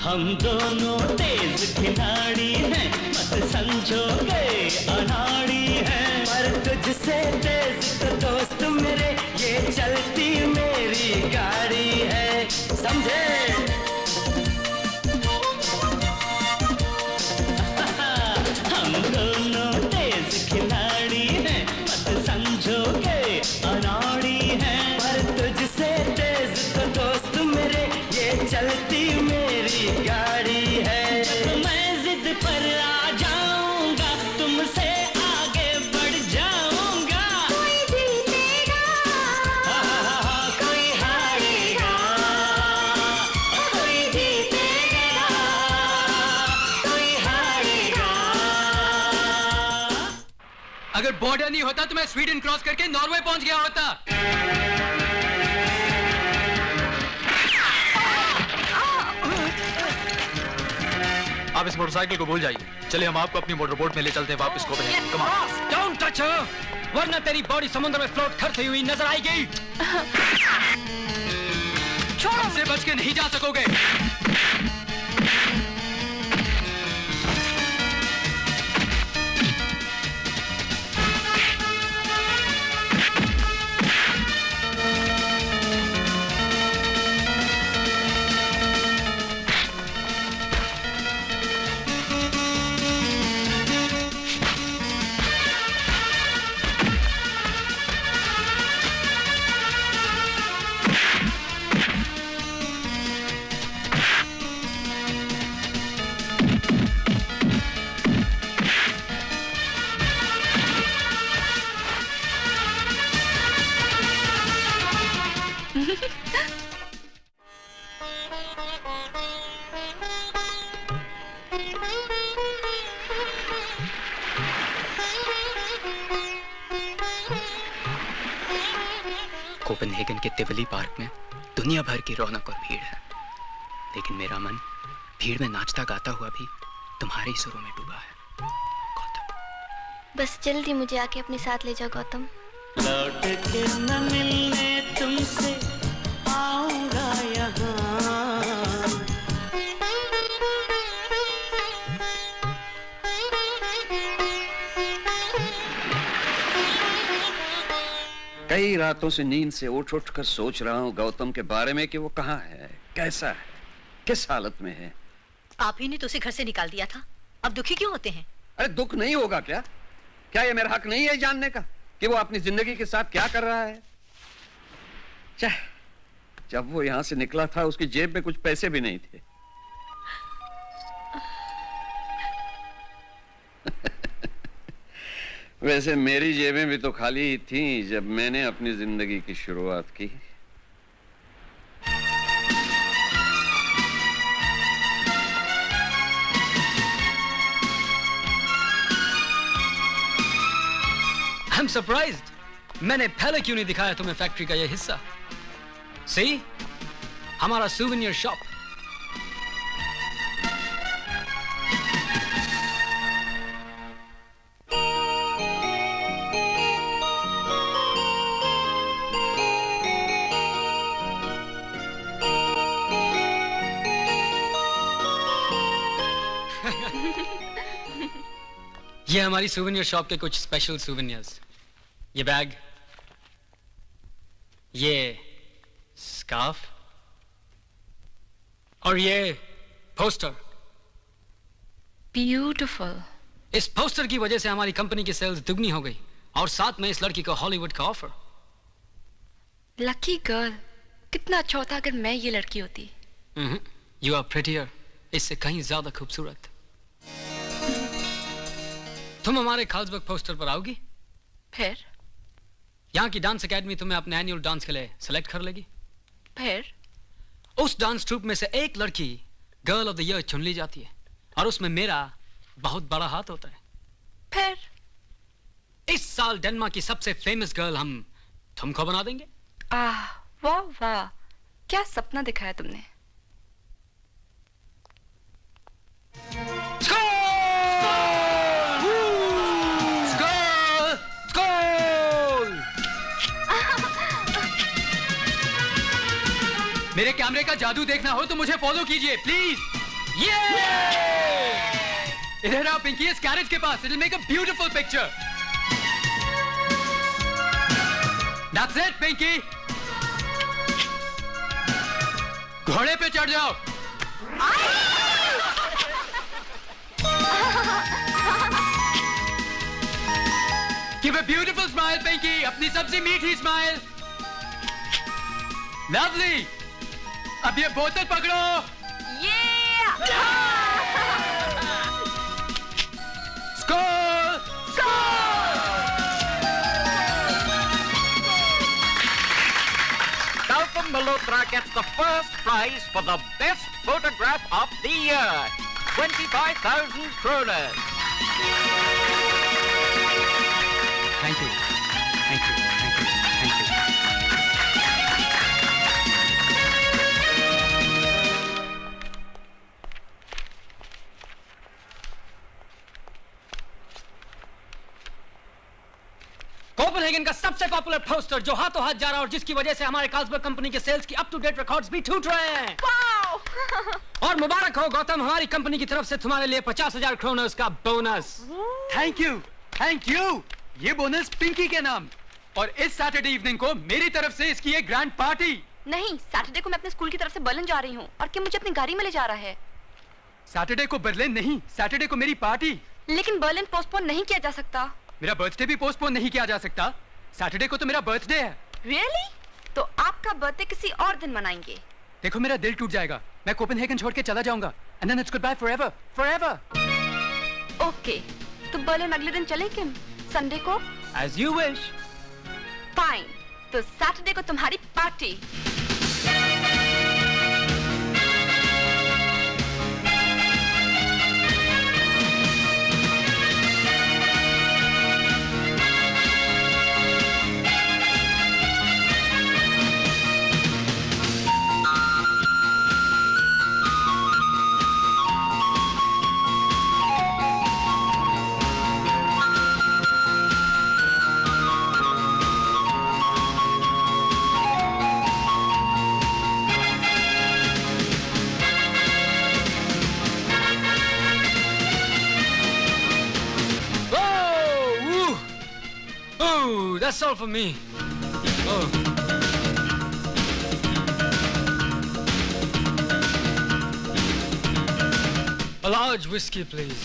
हम दोनों तेज खिलाड़ी हैं, मत समझो गए अनाड़ी हैं। पर तुझसे तेज तो दोस्त मेरे, ये चलती मेरी गाड़ी है, समझे? हम दोनों तेज खिलाड़ी हैं, मत समझो गए अनाड़ी हैं। पर तुझसे तेज तो दोस्त मेरे, ये चलती मेरी गाड़ी है। जब मैं जिद पर आ जाऊंगा, तुमसे आगे बढ़ जाऊंगा। कोई जीतेगा कोई हारेगा, कोई जीतेगा कोई हारेगा। अगर बॉर्डर नहीं होता तो मैं स्वीडन क्रॉस करके नॉर्वे पहुंच गया होता। आप इस मोटरसाइकिल को भूल जाइए, चलिए हम आपको अपनी मोटर बोट में ले चलते हैं वापस Copenhagen. Come on. Don't touch her, वरना तेरी बॉडी समुद्र में फ्लोट करती हुई नजर आएगी। छोड़ो, हमसे बच के नहीं जा सकोगे। कोपेनहेगन के टिवली पार्क में दुनिया भर की रौनक और भीड़ है, लेकिन मेरा मन भीड़ में नाचता गाता हुआ भी तुम्हारे सुरों में डूबा है। बस जल्दी मुझे आके अपने साथ ले जाओ गौतम। लौट के न मिलने तुमसे आऊंगा यहाँ। कई रातों से नींद से उठ उठ कर सोच रहा हूँ गौतम के बारे में कि वो कहाँ है, कैसा है, किस हालत में है। आप ही ने तो उसे घर से निकाल दिया था, अब दुखी क्यों होते हैं? अरे दुख नहीं होगा क्या? क्या ये मेरा हक नहीं है जानने का कि वो अपनी जिंदगी के साथ क्या कर रहा है? जब वो यहां से निकला था उसकी जेब में कुछ पैसे भी नहीं थे। वैसे मेरी जेबें भी तो खाली ही थीं जब मैंने अपनी जिंदगी की शुरुआत की। I'm surprised. मैंने पहले क्यों नहीं दिखाया तुम्हें फैक्ट्री का यह हिस्सा? See? हमारा souvenir shop. ये हमारी souvenir shop के कुछ स्पेशल souvenirs। ये बैग, ये स्कार्फ और ये पोस्टर। ब्यूटीफुल। इस पोस्टर की वजह से हमारी कंपनी की सेल्स दुगनी हो गई और साथ में इस लड़की को हॉलीवुड का ऑफर। लकी गर्ल, कितना अच्छा होता अगर मैं ये लड़की होती। यू आर प्रिटियर, इससे कहीं ज्यादा खूबसूरत। तुम हमारे खाल्सबर्ग पोस्टर पर आओगी? फिर? यहाँ की डांस एकेडमी तुम्हें अपने एनुअल डांस के लिए सेलेक्ट कर लेगी। फिर? उस डांस ट्रूप में से एक लड़की गर्ल ऑफ द ईयर चुन ली जाती है और उसमें मेरा बहुत बड़ा हाथ होता है। फिर? इस साल डेनमार्क की सबसे फेमस गर्ल हम तुमको बना देंगे। वाह वाह, क्या सपना दिखाया तुमने। मेरे कैमरे का जादू देखना हो तो मुझे फॉलो कीजिए प्लीज। इधर आओ पिंकी, इस कैरेज के पास। It will make a beautiful picture. That's it Pinky. घोड़े पे चढ़ जाओ। Give a beautiful smile Pinky, अपनी सबसे मीठी स्माइल। लवली। अब ये बोतल पकड़ो। Score! Gautam Malhotra gets the first prize for the best photograph of the year. 25,000 kroners. Thank you. Thank you. Thank you. Thank you. Copenhagen का सबसे पॉपुलर पोस्टर जो हाथों हाथ जा रहा है और जिसकी वजह से हमारे कार्लसबर्ग कंपनी के सेल्स की अप टू डेट रिकॉर्ड्स भी टूट रहे हैं। और मुबारक हो गौतम, हमारी कंपनी की तरफ से तुम्हारे लिए 50,000 क्रोनर्स का bonus. Thank you, thank you. ये बोनस पिंकी के नाम और इस सैटरडे इवनिंग को मेरी तरफ से इसकी एक ग्रैंड पार्टी। नहीं, सैटरडे को मैं अपने स्कूल की तरफ से बर्लिन जा रही हूँ और क्या मुझे अपनी गाड़ी में ले जा रहा है। सैटरडे को बर्लिन नहीं, सैटरडे को मेरी पार्टी। लेकिन बर्लिन पोस्टपोन नहीं किया जा सकता। मेरा बर्थडे भी पोस्टपोन नहीं किया जा सकता। सैटरडे को तो मेरा बर्थडे है। Really? तो आपका बर्थडे किसी और दिन मनाएंगे। देखो मेरा दिल टूट जाएगा, मैं कोपेनहेगन छोड़ के चला जाऊंगा। And then it's goodbye forever, forever. Okay, तो बर्लिन अगले दिन चले किम? संडे को? As you wish. फाइन, तो सैटरडे को तुम्हारी party. That's all for me. Oh. A large whiskey, please.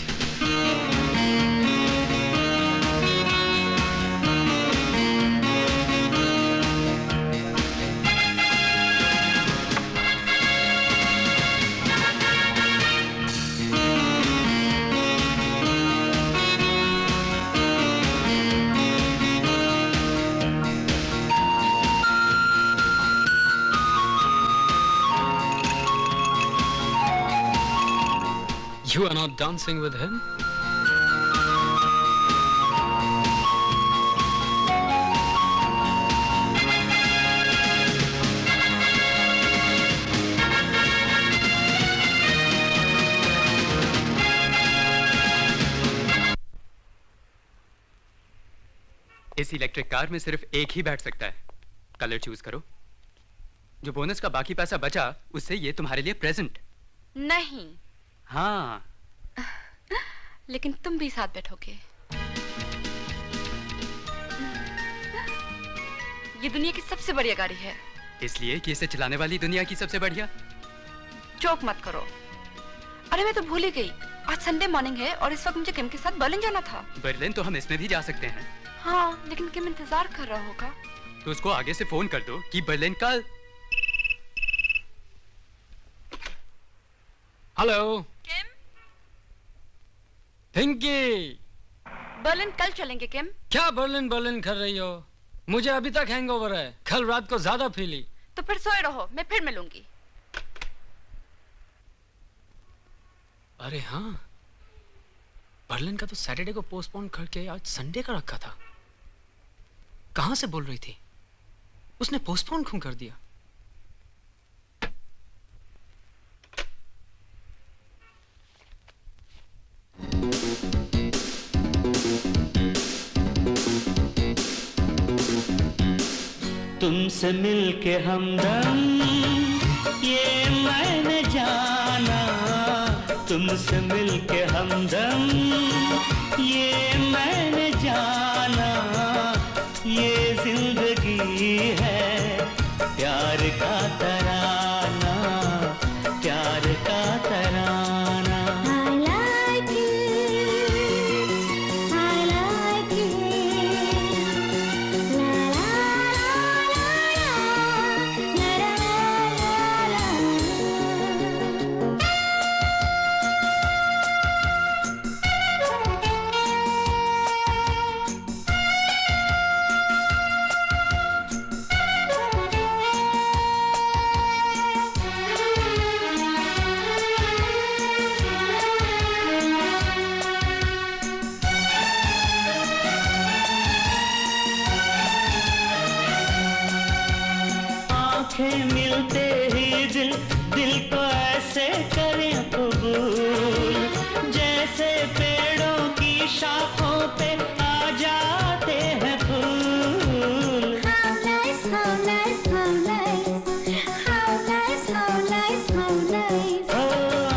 You are not dancing with him? इस इलेक्ट्रिक कार में सिर्फ एक ही बैठ सकता है। कलर चूज करो। जो बोनस का बाकी पैसा बचा उससे ये तुम्हारे लिए प्रेजेंट। नहीं। हाँ। लेकिन तुम भी साथ बैठोगे। ये दुनिया की सबसे बढ़िया गाड़ी है। इसलिए कि इसे चलाने वाली दुनिया की सबसे बढ़िया। जोक मत करो। अरे मैं तो भूल ही गई, आज संडे मॉर्निंग है और इस वक्त मुझे किम के साथ बर्लिन जाना था। बर्लिन तो हम इसमें भी जा सकते हैं। हाँ, लेकिन किम इंतजार कर रहा होगा। तो उसको आगे से फोन कर दो कि बर्लिन कल। हेलो किम। पिंकी, बर्लिन कल चलेंगे किम। क्या बर्लिन बर्लिन कर रही हो? मुझे अभी तक हैंगओवर है, कल रात को ज्यादा फीली। तो फिर सोए रहो, मैं फिर मिलूंगी। अरे हाँ, बर्लिन का तो सैटरडे को पोस्टपोन करके आज संडे का रखा था। कहां से बोल रही थी? उसने पोस्टपोन क्यों कर दिया? तुमसे मिलके हमदम ये मैंने जाना, तुमसे मिलके हमदम ये मैंने जाना, ये जिंदगी है प्यार का तराना, प्यार का तराना। मिलते ही दिल दिल को ऐसे करें कबूल, जैसे पेड़ों की शाखों पे आ जाते हैं फूल। How nice, how nice, how nice, how nice, how nice, how nice। ओ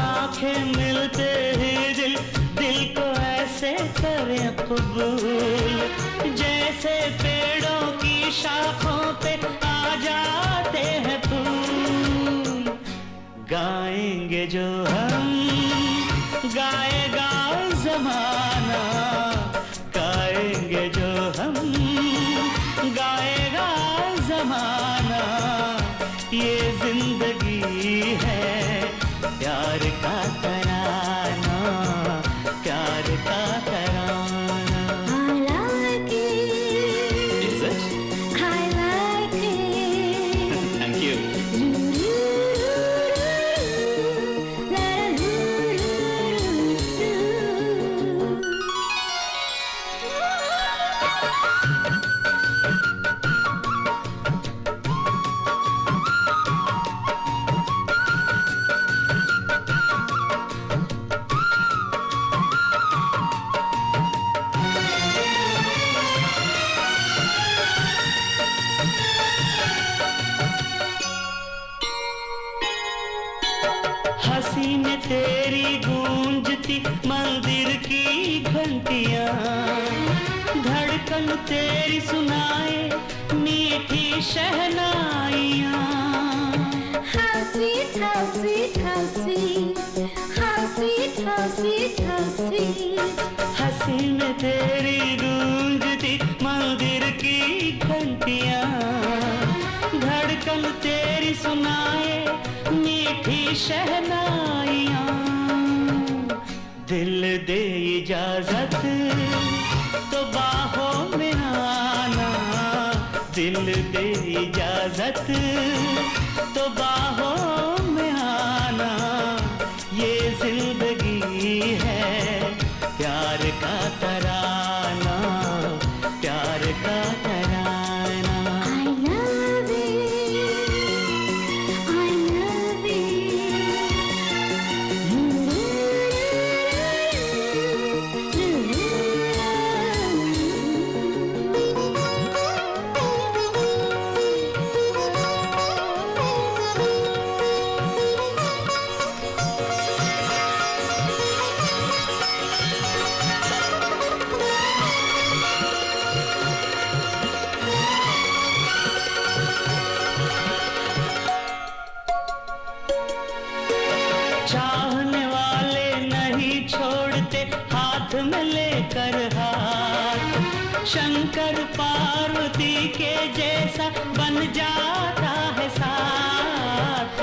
आंखें मिलते ही दिल दिल को ऐसे करें कबूल, जैसे पेड़ों की शाखों पे आ जाते हैं फूल। गाएंगे जो हम गाएगा जमाना, गाएंगे जो हम गाएगा जमाना, ये जिंदगी है प्यार का तराना, प्यार का तराना। Is it? I like it. Thank you. हंसी में तेरी गूंजती मंदिर की घंटियां, धड़कन तेरी सुनाए मीठी शहनाइयां। How sweet, how sweet, how sweet, how sweet, how sweet, how sweet। हंसी में तेरी गूंजती मंदिर की घंटियां, धड़कन तेरी सुनाए मीठी शहनाइयां। दिल दे इजाजत तो बाहों में आना, दिल दे इजाजत तो बाहों में आना, ये जिंदगी है प्यार का तराना, प्यार का तराना। I love it, I love it। चाहने वाले नहीं छोड़ते हाथ में लेकर हाथ, शंकर पार्वती के जैसा बन जाता है साथ।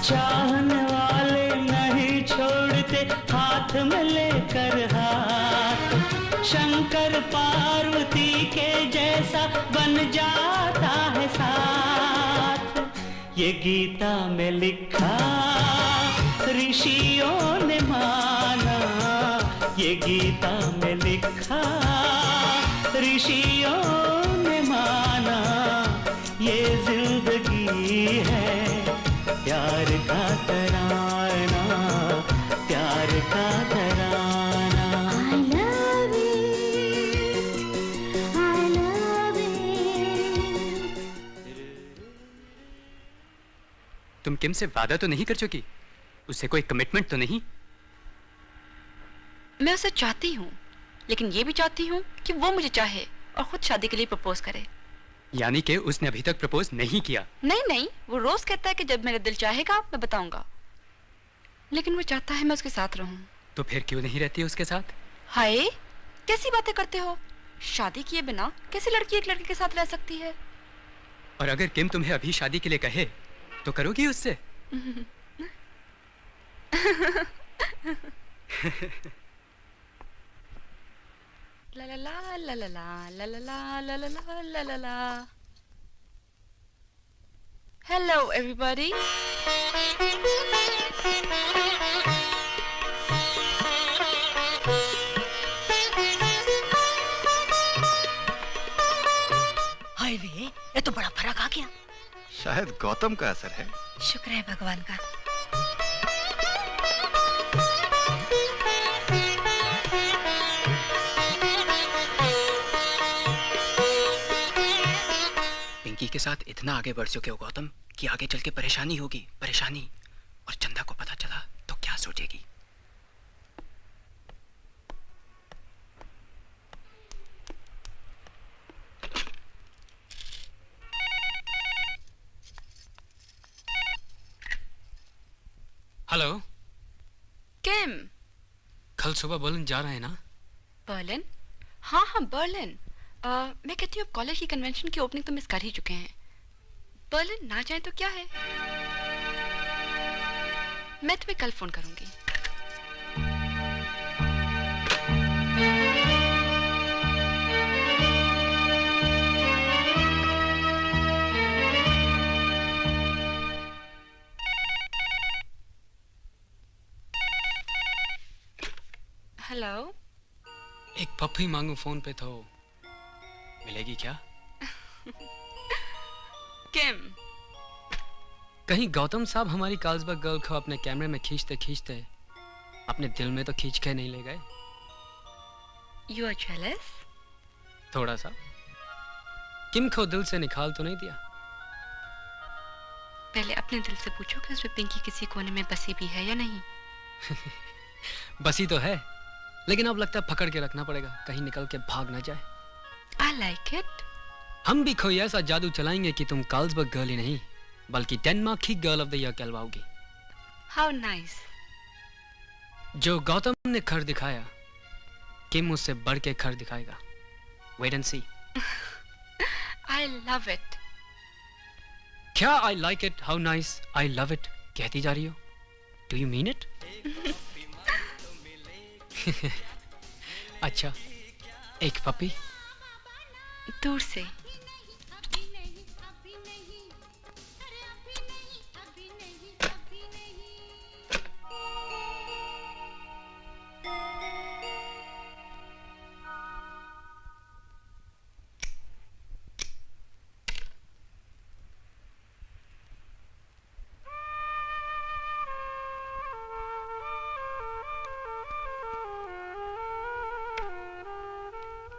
चाहने वाले नहीं छोड़ते हाथ में लेकर हाथ, शंकर पार्वती के जैसा बन जाता है साथ। ये गीता में लिखा ऋषियों ने माना, ये गीता में लिखा ऋषियों ने माना, ये जिंदगी है प्यार का तराना, प्यार का तराना। I love it, I love it. तुम किम से वादा तो नहीं कर चुकी? उससे कोई कमिटमेंट तो नहीं? मैं उसे चाहती हूँ, लेकिन ये भी चाहती हूँ कि वो मुझे चाहे और खुद शादी के लिए प्रपोज करे। यानी कि उसने अभी तक प्रपोज नहीं किया? नहीं नहीं, वो रोज कहता है कि जब मेरा दिल चाहेगा मैं बताऊंगा, लेकिन वो चाहता है मैं उसके साथ रहूं। तो फिर क्यों नहीं रहती उसके साथ? हाय, कैसी बातें करते हो? शादी किए बिना कैसी लड़की एक लड़के के साथ रह सकती है? और अगर किम तुम्हें अभी शादी के लिए कहे तो करोगी उससे? ला ला ला ला ला ला ला ला ला ला ला ला ला ला। Hello everybody. हाय वे, ये तो बड़ा फर्क आ गया। शायद गौतम का असर है। शुक्र है भगवान का। पिंकी के साथ इतना आगे बढ़ चुके हो गौतम कि आगे चल के परेशानी होगी, परेशानी। और चंदा को पता चला तो क्या सोचेगी? हेलो किम, कल सुबह बर्लिन जा रहे हैं ना? बर्लिन? हाँ हाँ बर्लिन। मैं कहती हूँ कॉलेज की कन्वेंशन की ओपनिंग तो मिस कर ही चुके हैं। बर्लिन ना जाए तो क्या है, मैं तुम्हें कल फोन करूंगी। हेलो, एक पप्पी मांगू फोन पे तो मिलेगी क्या? किम, कहीं गौतम साहब हमारी कार्लसबर्ग गर्ल को अपने कैमरे में खींचते खींचते अपने दिल में तो खींच के नहीं ले गए? You are jealous? थोड़ा सा। किम को दिल से निकाल तो नहीं दिया? पहले अपने दिल से पूछो कि उसमें पिंकी किसी कोने में बसी भी है या नहीं। बसी तो है, लेकिन अब लगता है पकड़ के रखना पड़ेगा, कहीं निकल के भाग ना जाए। I like it. हम भी कोई ऐसा जादू चलाएंगे कि तुम कार्लसबर्ग गर्ल ही नहीं बल्कि डेनमार्क की गर्ल ऑफ द ईयर कहलवाओगी। How nice. जो गौतम ने खर दिखाया, किम उससे बढ़ के खर दिखाएगा। Wait and see. I love it. क्या I like it, how nice, I love it कहती जा रही हो? Do you mean it? अच्छा, एक पपी? दूर से।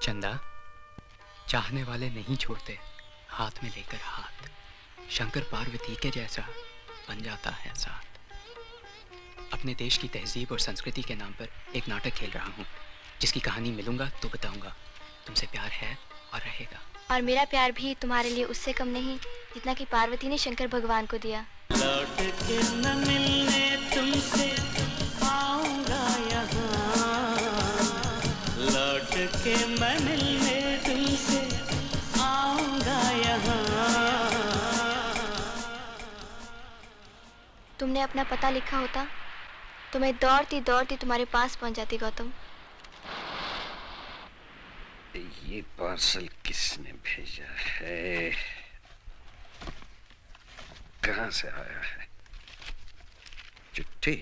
चंदा, चाहने वाले नहीं छोड़ते हाथ में लेकर हाथ, शंकर पार्वती के जैसा बन जाता है साथ। अपने देश की तहजीब और संस्कृति के नाम पर एक नाटक खेल रहा हूँ, जिसकी कहानी मिलूंगा तो बताऊंगा। तुमसे प्यार है और रहेगा। और मेरा प्यार भी तुम्हारे लिए उससे कम नहीं जितना कि पार्वती ने शंकर भगवान को दिया। लौट के न मिलने तुमसे आऊंगा यहाँ, लौट के मैं मिलने तुमसे आऊंगा यहाँ। तुमने अपना पता लिखा होता तो मैं दौड़ती दौड़ती तुम्हारे पास पहुंच जाती गौतम। ये पार्सल किसने भेजा है? कहां से आया है? चिट्ठी।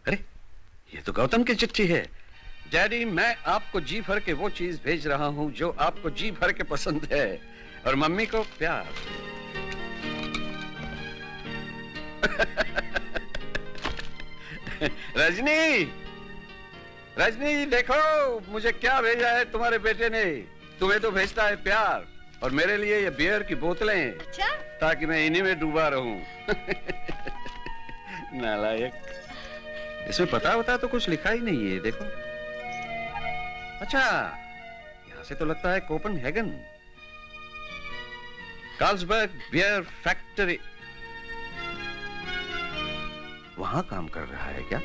अरे ये तो गौतम की चिट्ठी है। डैडी, मैं आपको जी भर के वो चीज भेज रहा हूं जो आपको जी भर के पसंद है, और मम्मी को प्यार। रजनी, रजनी देखो मुझे क्या भेजा है तुम्हारे बेटे ने। तुम्हें तो भेजता है प्यार, और मेरे लिए ये बियर की बोतलें। अच्छा? ताकि मैं इन्हीं में डूबा रहूं। नालायक, इसमें पता होता तो कुछ लिखा ही नहीं है। देखो, अच्छा यहां से तो लगता है कोपेनहेगन, कार्लसबर्ग बियर फैक्ट्री। वहां काम कर रहा है क्या?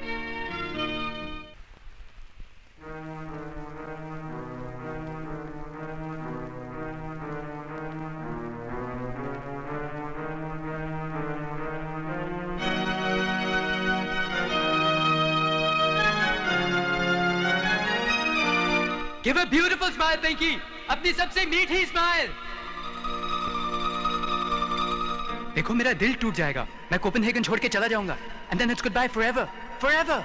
Give a beautiful smile, Pinky. अपनी सबसे मीठी स्माइल। देखो मेरा दिल टूट जाएगा, मैं कोपेनहेगन छोड़ के चला जाऊंगा, and then it's goodbye forever, forever.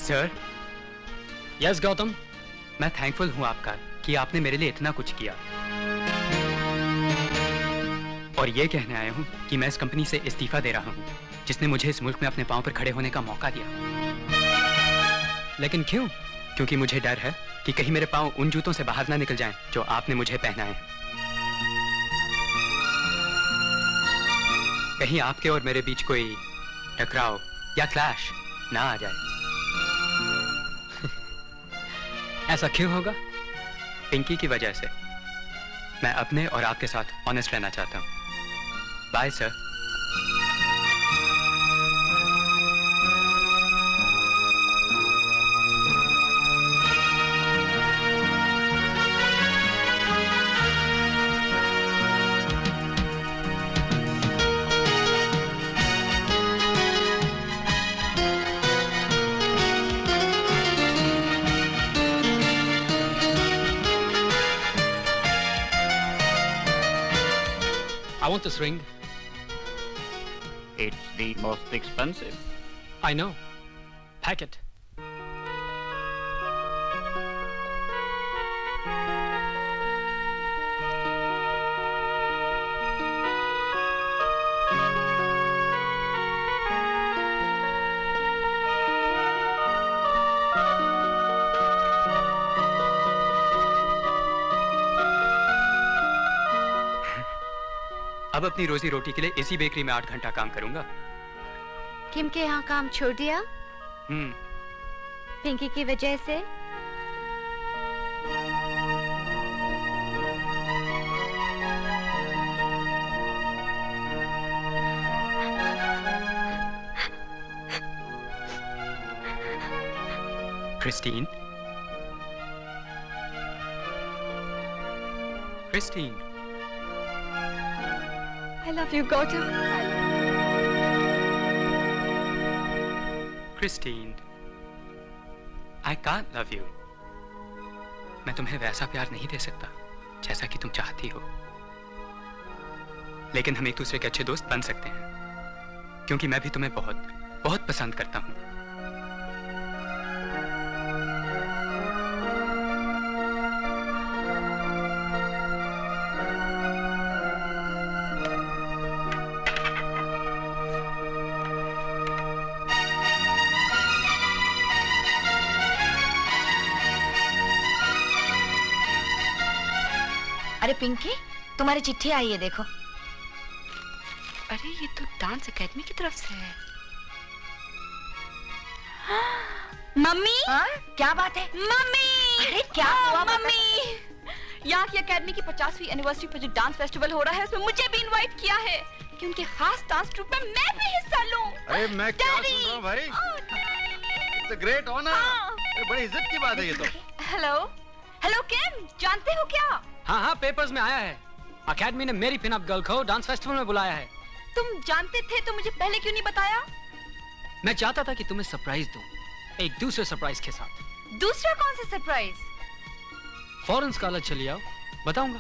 Sir. Yes Gautam. मैं थैंकफुल हूं आपका कि आपने मेरे लिए इतना कुछ किया, और ये कहने आया हूं कि मैं इस कंपनी से इस्तीफा दे रहा हूं जिसने मुझे इस मुल्क में अपने पांव पर खड़े होने का मौका दिया। लेकिन क्यों? क्योंकि मुझे डर है कि कहीं मेरे पांव उन जूतों से बाहर ना निकल जाएं जो आपने मुझे पहनाए हैं। कहीं आपके और मेरे बीच कोई टकराव या क्लैश ना आ जाए। ऐसा क्यों होगा? पिंकी की वजह से। मैं अपने और आपके साथ ऑनेस्ट रहना चाहता हूं। Bye sir. I want this ring. It's the most expensive. I know. Pack it. अब अपनी रोजी रोटी के लिए इसी बेकरी में 8 घंटा काम करूंगा। किम के यहाँ काम छोड़ दिया? पिंकी की वजह से? Christine, Christine. I love you, Gautam. Christine, I can't love you. मैं तुम्हें वैसा प्यार नहीं दे सकता जैसा कि तुम चाहती हो। लेकिन हम एक दूसरे के अच्छे दोस्त बन सकते हैं, क्योंकि मैं भी तुम्हें बहुत बहुत पसंद करता हूं। अरे पिंकी, तुम्हारी चिट्ठी आई है, देखो। अरे ये तो डांस एकेडमी की तरफ से है। मम्मी, क्या बात है? मम्मी, अरे क्या हुआ? मम्मी, यहाँ की एकेडमी की 50वीं एनिवर्सरी पर जो डांस फेस्टिवल हो रहा है उसमें मुझे भी इनवाइट किया है कि उनके खास डांस ट्रूप में मैं भी हिस्सा लूं। अरे मैं क्या सुन रहा हूँ भाई? It's a great honor। बड़ी इज्जत की बात है ये तो। हेलो, हेलो किम, जानते हो क्या? हाँ हाँ, पेपर्स में आया है। एकेडमी ने मेरी पिन अप गर्ल को डांस फेस्टिवल में बुलाया है। तुम जानते थे तो मुझे पहले क्यों नहीं बताया? मैं चाहता था कि तुम्हें सरप्राइज दूं, एक दूसरे सरप्राइज के साथ। दूसरा कौन सा सरप्राइज? फॉरेन स्कॉलर चली आओ, बताऊंगा।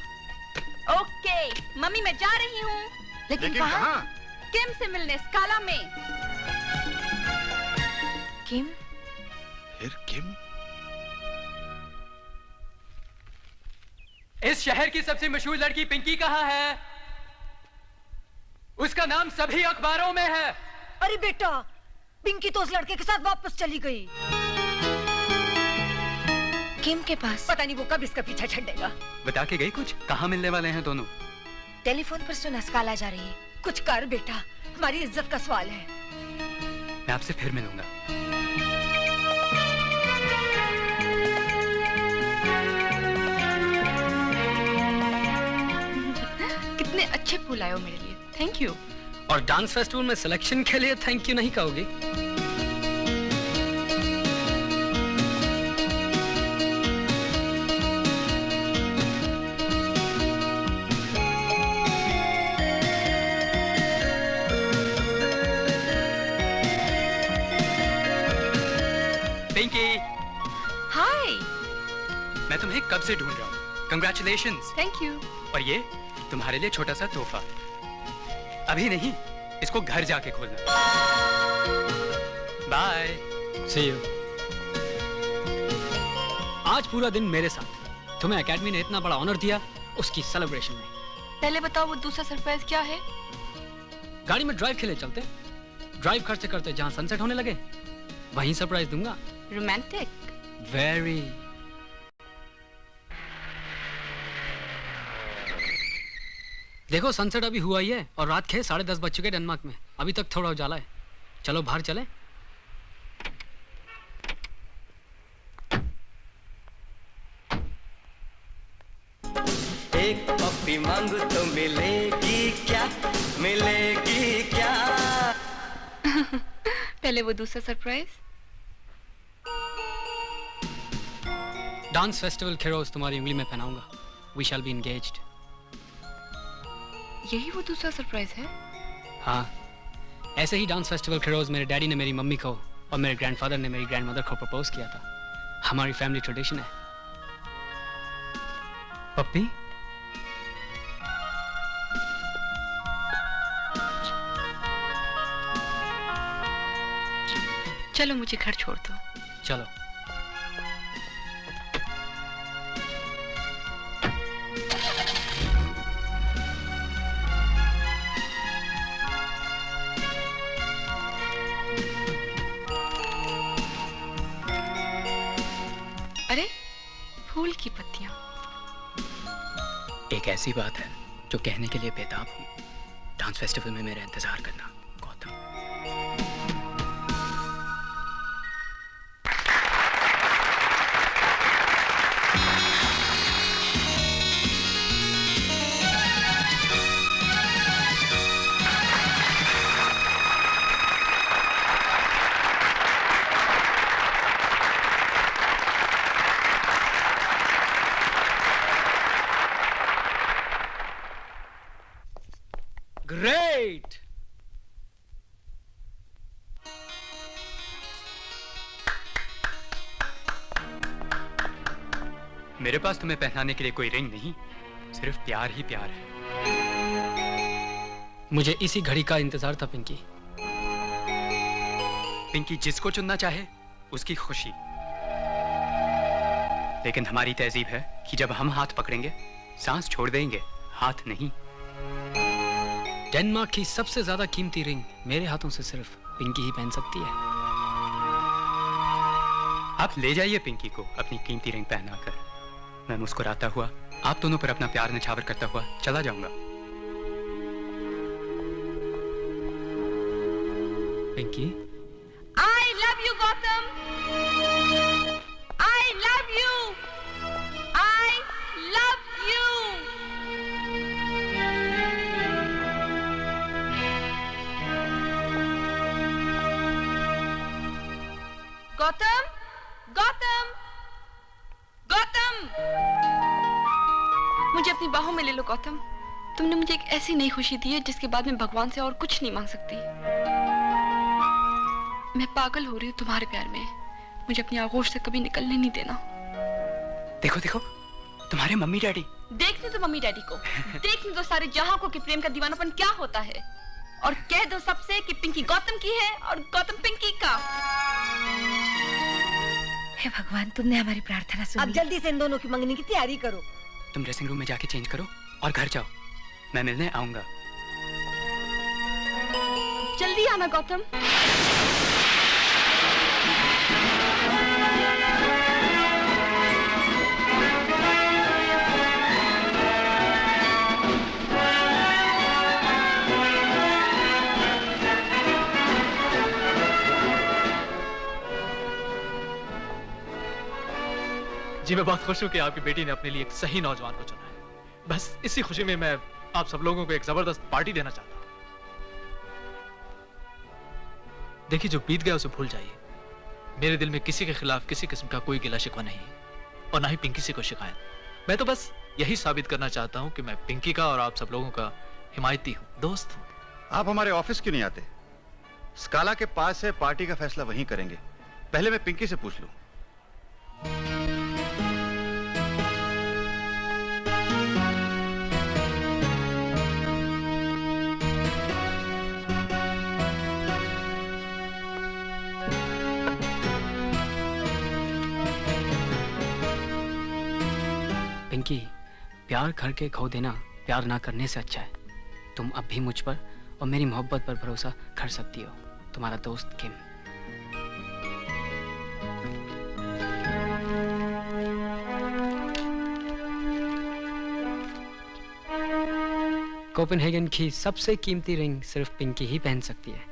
ओके, मम्मी मैं जा रही हूँ। लेकिन कहाँ? किम से मिलने स्काला में। किम? फिर किम? इस शहर की सबसे मशहूर लड़की पिंकी कहाँ है? उसका नाम सभी अखबारों में है। अरे बेटा, पिंकी तो उस लड़के के साथ वापस चली गई। किम के पास? पता नहीं वो कब इसका पीछा छड़ेगा। बता के गई कुछ? कहाँ मिलने वाले हैं दोनों? टेलीफोन पर सुना स्काला जा रही है। कुछ कर बेटा, हमारी इज्जत का सवाल है। मैं आपसे फिर मिलूंगा। कितने अच्छे फूल आए हो मेरे लिए, थैंक यू। और डांस फेस्टिवल में सिलेक्शन के लिए थैंक यू नहीं कहोगी? पिंकी, हाय। मैं तुम्हें कब से ढूंढ रहा हूँ। कंग्रेचुलेशंस। Thank you. और ये तुम्हारे लिए छोटा सा तोहफा। अभी नहीं, इसको घर जाके खोलना। बाय। See you. आज पूरा दिन मेरे साथ। तुम्हें एकेडमी ने इतना बड़ा ऑनर दिया, उसकी सेलिब्रेशन में। पहले बताओ वो दूसरा सरप्राइज क्या है? गाड़ी में ड्राइव के लिए चलते। ड्राइव करते करते जहाँ सनसेट होने लगे वहीं सरप्राइज दूंगा। रोमांटिक। वेरी। देखो सनसेट अभी हुआ ही है और रात के 10:30 बज चुके डेनमार्क में। अभी तक थोड़ा उजाला है। चलो बाहर चलें। एक पप्पी मांगू तो मिलेगी क्या? मिलेगी क्या? पहले वो दूसरा सरप्राइज। डांस फेस्टिवल के रोज तुम्हारी उंगली में पहनाऊंगा। We shall be engaged. यही वो दूसरा सरप्राइज है? हाँ, ऐसे ही डांस फेस्टिवल के रोज मेरे डैडी ने मेरी मम्मी को और मेरे ग्रैंडफादर ने मेरी ग्रैंडमदर को प्रपोज किया था। हमारी फैमिली ट्रेडिशन है। पप्पी, चलो मुझे घर छोड़ दो। चलो। अरे फूल की पत्तियां। एक ऐसी बात है जो कहने के लिए बेताब हूँ। डांस फेस्टिवल में मेरा इंतजार करना, गौतम। ग्रेट। मेरे पास तुम्हें पहनाने के लिए कोई रिंग नहीं, सिर्फ प्यार ही प्यार है। मुझे इसी घड़ी का इंतजार था पिंकी। पिंकी जिसको चुनना चाहे उसकी खुशी, लेकिन हमारी तहजीब है कि जब हम हाथ पकड़ेंगे सांस छोड़ देंगे, हाथ नहीं। डेनमार्क की सबसे ज्यादा कीमती रिंग मेरे हाथों से सिर्फ पिंकी ही पहन सकती है। आप ले जाइए पिंकी को अपनी कीमती रिंग पहनाकर। मैं मुस्कुराता हुआ आप दोनों पर अपना प्यार निछावर करता हुआ चला जाऊंगा। Pinky, I love you, Gautam. I love you. I love you. Gautam, Gautam, Gautam, मुझे अपनी बाहों में ले लो गौतम। तुमने मुझे एक ऐसी नई खुशी दी है जिसके बाद मैं भगवान से और कुछ नहीं मांग सकती। मैं पागल हो रही हूँ तुम्हारे प्यार में। मुझे अपनी आगोश से कभी निकलने नहीं देना। देखो देखो तुम्हारे मम्मी डैडी। देखने दो मम्मी डैडी को, देखने दो सारे जहां को कि प्रेम का दीवानापन क्या होता है, और कह दो सबसे कि पिंकी गौतम की है और गौतम पिंकी का। हे भगवान, तुमने हमारी प्रार्थना सुनी। अब जल्दी से इन दोनों की मंगनी की तैयारी करो। तुम ड्रेसिंग रूम में जाके चेंज करो और घर जाओ, मैं मिलने आऊंगा। जल्दी आना गौतम। जी मैं बहुत खुश हूँ कि आपकी बेटी ने अपने लिए एक सही नौजवान को चुना है। बस इसी खुशी में मैं आप सब लोगों को एक जबरदस्त पार्टी देना चाहता हूँ। देखिए, जो बीत गया उसे भूल जाइए। मेरे दिल में किसी के खिलाफ किसी किस्म का कोई गिला शिकवा नहीं है और ना ही पिंकी से कोई शिकायत। मैं तो बस यही साबित करना चाहता हूँ कि मैं पिंकी का और आप सब लोगों का हिमायती हूँ, दोस्त हूँ। आप हमारे ऑफिस क्यों नहीं आते? स्काला के पास है, पार्टी का फैसला वहीं करेंगे। पहले मैं पिंकी से पूछ लूं। पिंकी, प्यार करके खो देना प्यार ना करने से अच्छा है। तुम अब भी मुझ पर और मेरी मोहब्बत पर भरोसा कर सकती हो। तुम्हारा दोस्त किम। कोपेनहेगन की सबसे कीमती रिंग सिर्फ पिंकी ही पहन सकती है।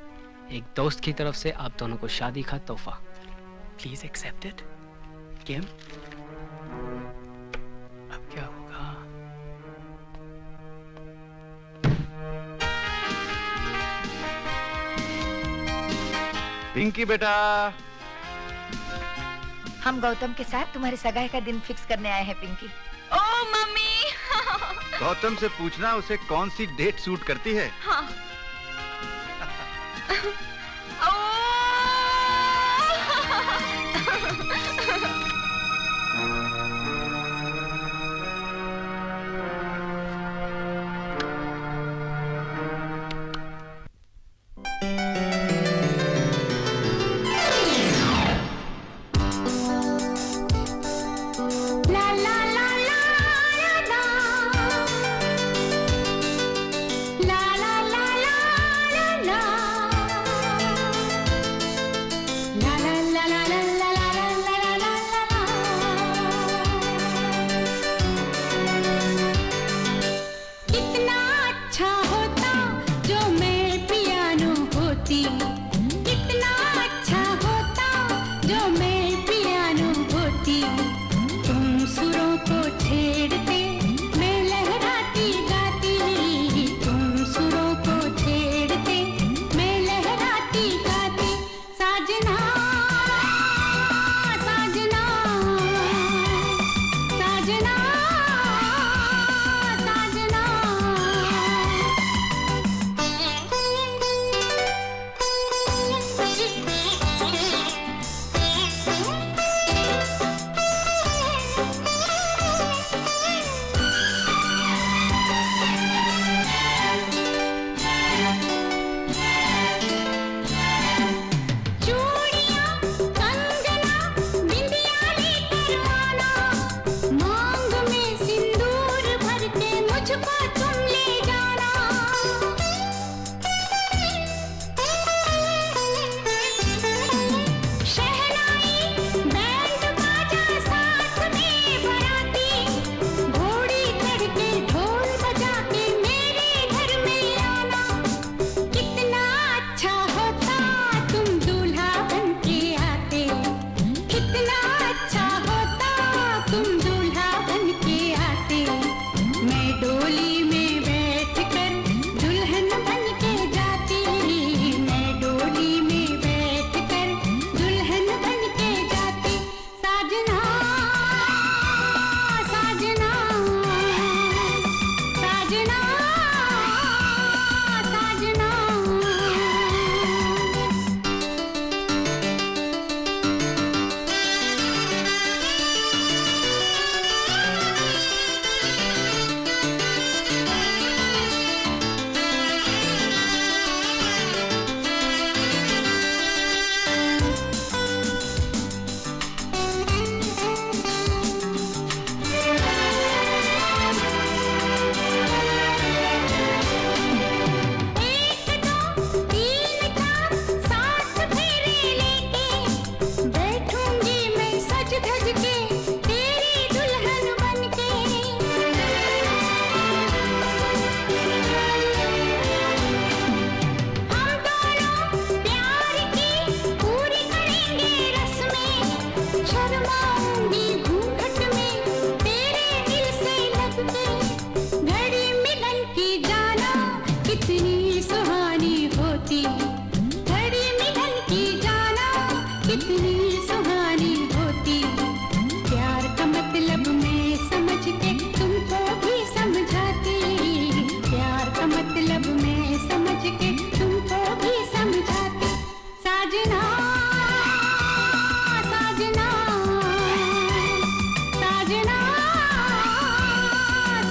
एक दोस्त की तरफ से आप दोनों को शादी का तोहफा। प्लीज एक्सेप्ट इट किम। अब क्या होगा? पिंकी बेटा, हम गौतम के साथ तुम्हारी सगाई का दिन फिक्स करने आए हैं पिंकी। ओ मम्मी। गौतम से पूछना उसे कौन सी डेट सूट करती है। हाँ। तुम ले जाना। शहनाई बैंड बाजा साथ में बराती, घोड़ी चढ़ के ढोल बजा के मेरे घर में आना। कितना अच्छा होता तुम दूल्हा बन के आते, कितना अच्छा होता तुम दूल्हा बन के आते। मैं डोली में बैठ कर दुल्हन बन के जाती, मैं डोली में बैठ कर दुल्हन बन के जाती। साजना साजना साजना साजना। एक दो तीन चार सात फेरे लेके बैठूंगी मैं सज धज के तेरी दुल्हन बन के। हम दोनों प्यार की पूरी करेंगे रस्में, शर्माऊंगी घूंघट में तेरे दिल से लग के। घड़ी मिलन की जाना कितनी सुहानी होती, घड़ी मिलन की जाना कितनी सुहानी होती। प्यार का मतलब मैं समझ के तुमको भी समझाती, प्यार का मतलब मैं समझ के तुमको भी समझाती। साजना साजना साजना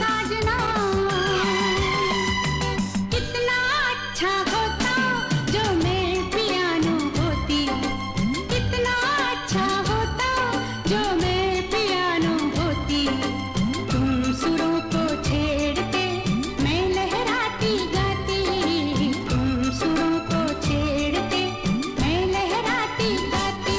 साजना। कितना अच्छा होता जो मैं पियानो होती, कितना अच्छा होता जो मैं पियानो होती। तुम सुरों को छेड़ते मैं लहराती गाती, तुम सुरों को छेड़ते मैं लहराती गाती।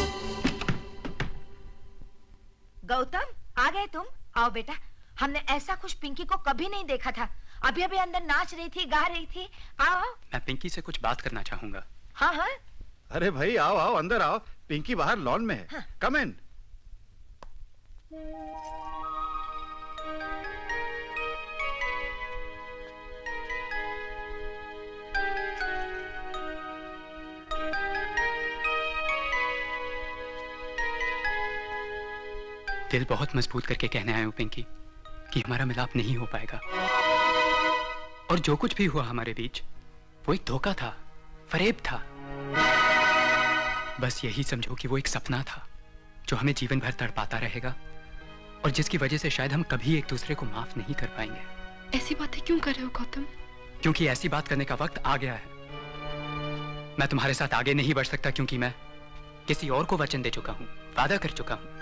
गौतम आ गए तुम? आओ बेटा, हमने ऐसा खुश पिंकी को कभी नहीं देखा था। अभी अभी अंदर नाच रही थी, गा रही थी। आओ आओ। मैं पिंकी से कुछ बात करना चाहूंगा। हाँ हाँ। अरे भाई आओ आओ अंदर आओ, पिंकी बाहर लॉन में है। कम इन। दिल बहुत मजबूत करके कहने आया हूं पिंकी कि हमारा मिलाप नहीं हो पाएगा, और जो कुछ भी हुआ हमारे बीच वो एक धोखा था, फरेब था। बस यही समझो कि वो एक सपना था जो हमें जीवन भर तड़पाता रहेगा, और जिसकी वजह से शायद हम कभी एक दूसरे को माफ नहीं कर पाएंगे। ऐसी बातें क्यों कर रहे हो गौतम? क्योंकि ऐसी बात करने का वक्त आ गया है। मैं तुम्हारे साथ आगे नहीं बढ़ सकता क्योंकि मैं किसी और को वचन दे चुका हूं, वादा कर चुका हूं,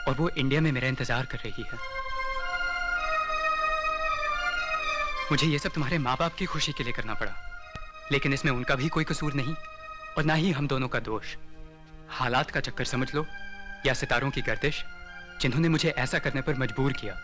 और वो इंडिया में मेरा इंतजार कर रही है। मुझे ये सब तुम्हारे माँ बाप की खुशी के लिए करना पड़ा, लेकिन इसमें उनका भी कोई कसूर नहीं और ना ही हम दोनों का दोष। हालात का चक्कर समझ लो या सितारों की गर्दिश जिन्होंने मुझे ऐसा करने पर मजबूर किया।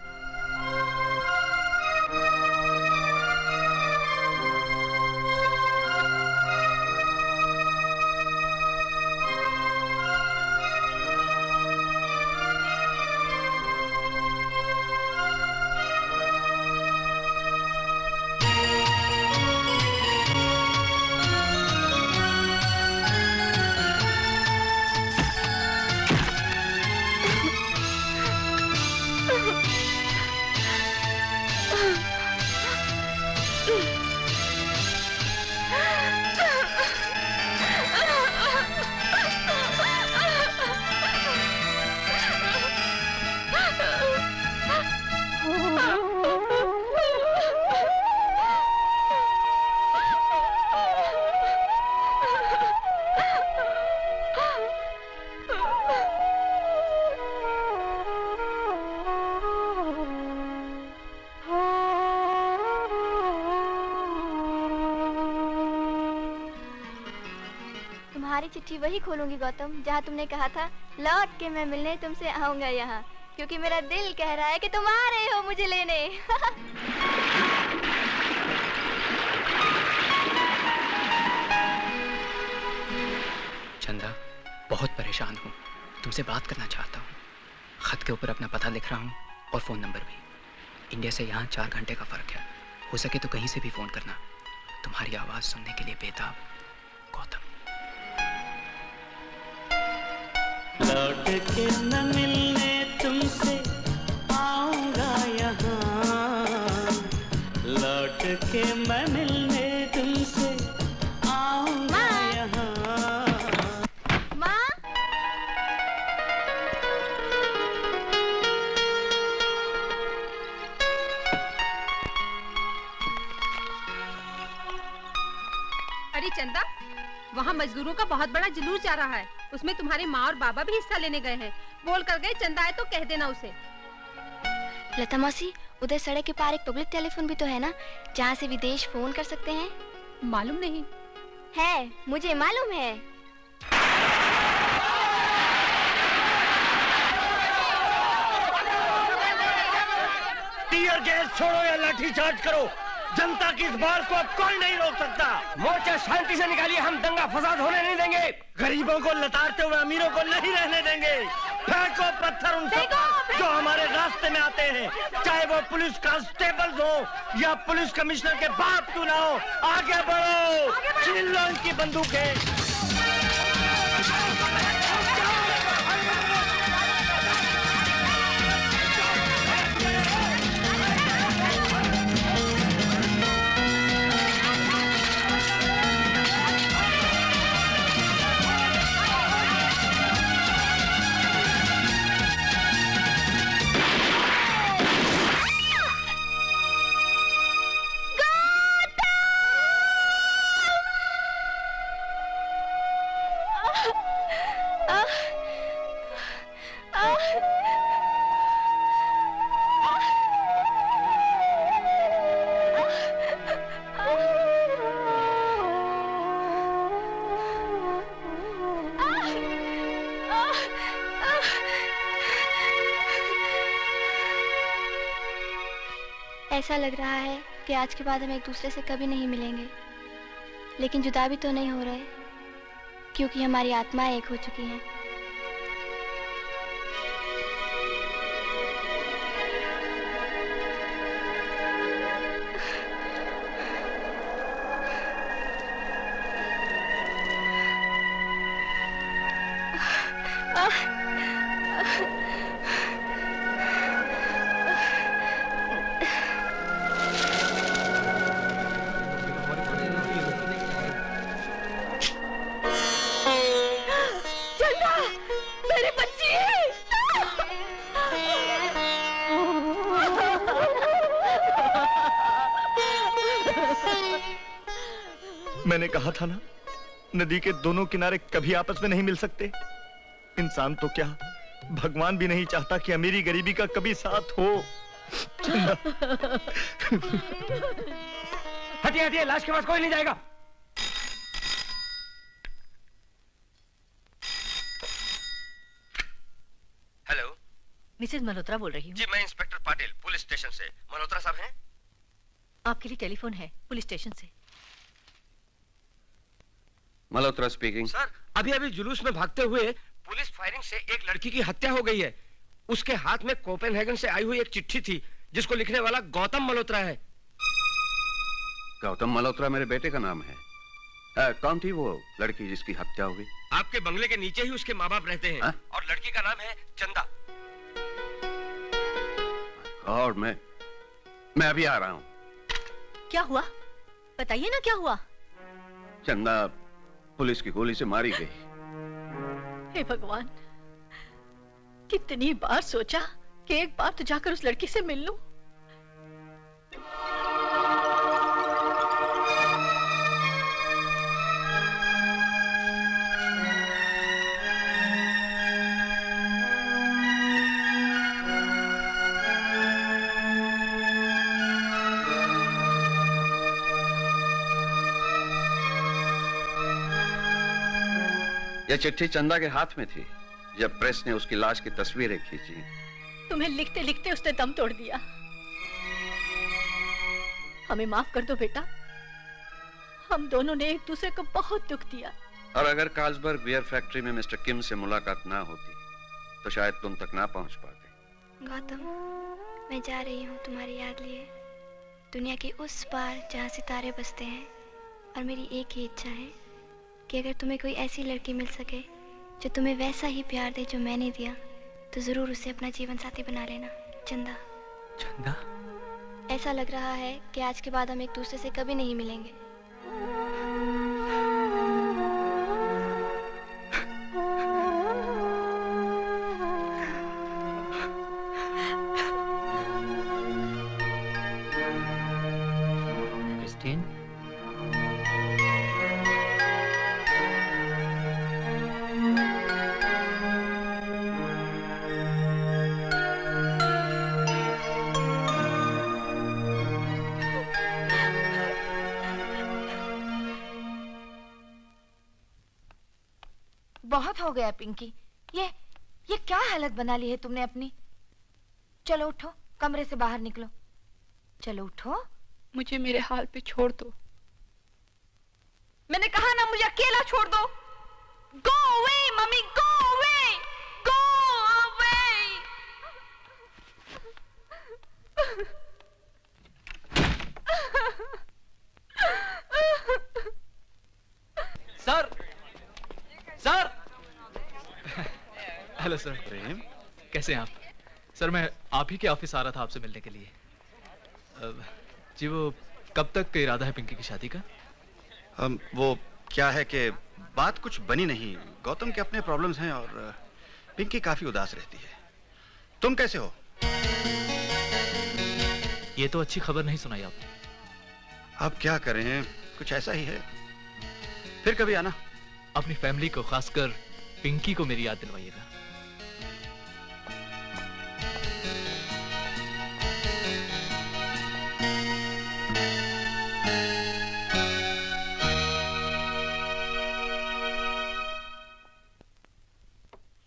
तुम्हारी चिट्ठी वही खोलूंगी गौतम जहाँ तुमने कहा था लौट के मैं मिलने तुमसे आऊंगा यहाँ, क्योंकि मेरा दिल कह रहा है कि तुम आ रहे हो मुझे लेने। चंदा, बहुत परेशान हूँ, तुमसे बात करना चाहता हूँ। खत के ऊपर अपना पता लिख रहा हूँ और फोन नंबर भी। इंडिया से यहाँ 4 घंटे का फर्क है, हो सके तो कहीं से भी फोन करना। तुम्हारी आवाज सुनने के लिए बेताब, गौतम। लौट के न मिलने तुमसे आऊंगा यहाँ, लौट के मैं मिलने तुमसे आऊंगा यहाँ। माँ, अरे चंदा, वहाँ मजदूरों का बहुत बड़ा जुलूस जा रहा है, उसमें तुम्हारे माँ और बाबा भी हिस्सा लेने गए हैं। बोल कर गए चंदा आए तो कह देना उसे। लता मौसी, उधर सड़क के पार एक पब्लिक टेलीफोन भी तो है ना, जहाँ से विदेश फोन कर सकते हैं। मालूम नहीं है, मुझे मालूम है। टीयर गैस छोड़ो या लाठी चार्ज करो, जनता की इस बार को अब कोई नहीं रोक सकता। मोर्चा शांति से निकालिए, हम दंगा फसाद होने नहीं देंगे। गरीबों को लताड़ते हुए अमीरों को नहीं रहने देंगे। फेंको पत्थर उन सब जो हमारे रास्ते में आते हैं, चाहे वो पुलिस कांस्टेबल्स हो या पुलिस कमिश्नर के बाप क्यों ना हो। आगे बढ़ो, छीन लो इनकी बंदूकें। ऐसा लग रहा है कि आज के बाद हम एक दूसरे से कभी नहीं मिलेंगे, लेकिन जुदा भी तो नहीं हो रहे, क्योंकि हमारी आत्माएं एक हो चुकी हैं। मैंने कहा था ना, नदी के दोनों किनारे कभी आपस में नहीं मिल सकते। इंसान तो क्या, भगवान भी नहीं चाहता कि अमीरी गरीबी का कभी साथ हो। हटिए हटिए, लाश के पास कोई नहीं जाएगा। हेलो, मिसेज मल्होत्रा बोल रही हूँ। जी मैं इंस्पेक्टर पाटिल, पुलिस स्टेशन से। मल्होत्रा साहब हैं? आपके लिए टेलीफोन है पुलिस स्टेशन से। मल्होत्रा स्पीकिंग। सर, अभी अभी जुलूस में भागते हुए पुलिस फायरिंग से एक लड़की की हत्या हो गई है। उसके हाथ में कोपेनहेगन से आई हुई एक चिट्ठी थी, जिसको लिखने वाला गौतम मल्होत्रा है। गौतम मल्होत्रा मेरे बेटे का नाम है। कौन थी वो लड़की जिसकी हत्या हो गई? आपके बंगले के नीचे ही उसके माँ बाप रहते हैं। और लड़की का नाम है चंदा। और मैं अभी आ रहा हूँ। क्या हुआ बताइए ना, क्या हुआ? चंदा पुलिस की गोली से मारी गई। हे भगवान, कितनी बार सोचा कि एक बार तो जाकर उस लड़की से मिल लूं। यह चिट्ठी चंदा के हाथ में थी जब प्रेस ने उसकी लाश की तस्वीरें खींची। तुम्हें लिखते लिखते उसने दम तोड़ दिया। हमें माफ कर दो बेटा, हम दोनों ने एक दूसरे को बहुत दुख दिया। और अगर कार्लसबर्ग बियर फैक्ट्री में मिस्टर किम से मुलाकात ना होती तो शायद तुम तक ना पहुंच पाते। गौतम, मैं जा रही हूँ तुम्हारी याद लिए, दुनिया के उस पार जहाँ सितारे बसते हैं। और मेरी एक ही इच्छा है कि अगर तुम्हें कोई ऐसी लड़की मिल सके जो तुम्हें वैसा ही प्यार दे जो मैंने दिया, तो जरूर उसे अपना जीवन साथी बना लेना। चंदा। चंदा? ऐसा लग रहा है कि आज के बाद हम एक दूसरे से कभी नहीं मिलेंगे। क्रिस्टीन? बहुत हो गया पिंकी, ये क्या हालत बना ली है तुमने अपनी। चलो उठो, कमरे से बाहर निकलो। चलो उठो। मुझे मेरे हाल पे छोड़ दो। मैंने कहा ना, मुझे अकेला छोड़ दो। Go away mummy, go away, go away. Sir, sir. Hello sir. Prem, कैसे हैं आप? सर मैं आप ही के ऑफिस आ रहा था आपसे मिलने के लिए। जी वो कब तक का इरादा है पिंकी की शादी का? वो क्या है कि बात कुछ बनी नहीं। गौतम के अपने प्रॉब्लम्स हैं और पिंकी काफी उदास रहती है। तुम कैसे हो? ये तो अच्छी खबर नहीं सुनाई आपने। अब क्या करें, कुछ ऐसा ही है। फिर कभी आना। अपनी फैमिली को, खासकर पिंकी को मेरी याद दिलवाइएगा।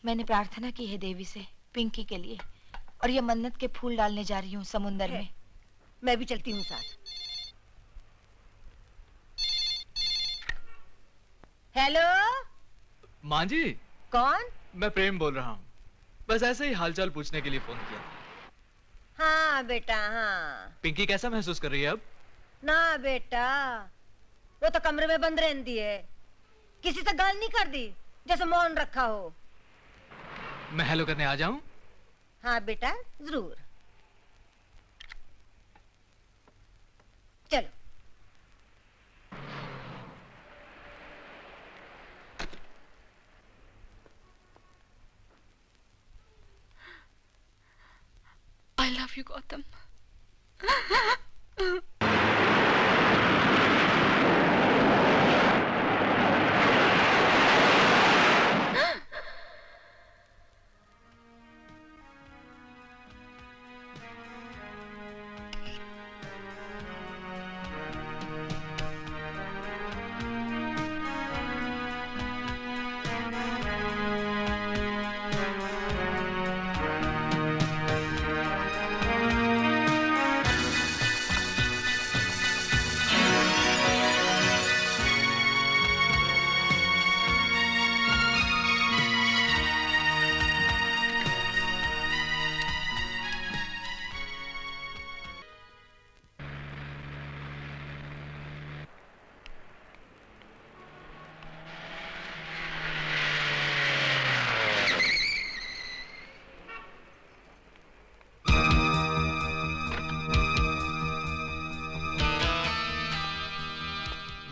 मैंने प्रार्थना की है देवी से पिंकी के लिए, और ये मन्नत के फूल डालने जा रही हूँ समुंदर में। मैं भी चलती हूँ साथ। हेलो मां जी। कौन? मैं प्रेम बोल रहा हूँ। बस ऐसे ही हालचाल पूछने के लिए फोन किया था। हाँ बेटा, हाँ। पिंकी कैसा महसूस कर रही है अब? ना बेटा, वो तो कमरे में बंद रहती है, किसी से गाल नहीं कर दी, जैसे मौन रखा हो। मैं हेलो करने आ जाऊं? हाँ बेटा, जरूर। चलो। I love you, Gautam.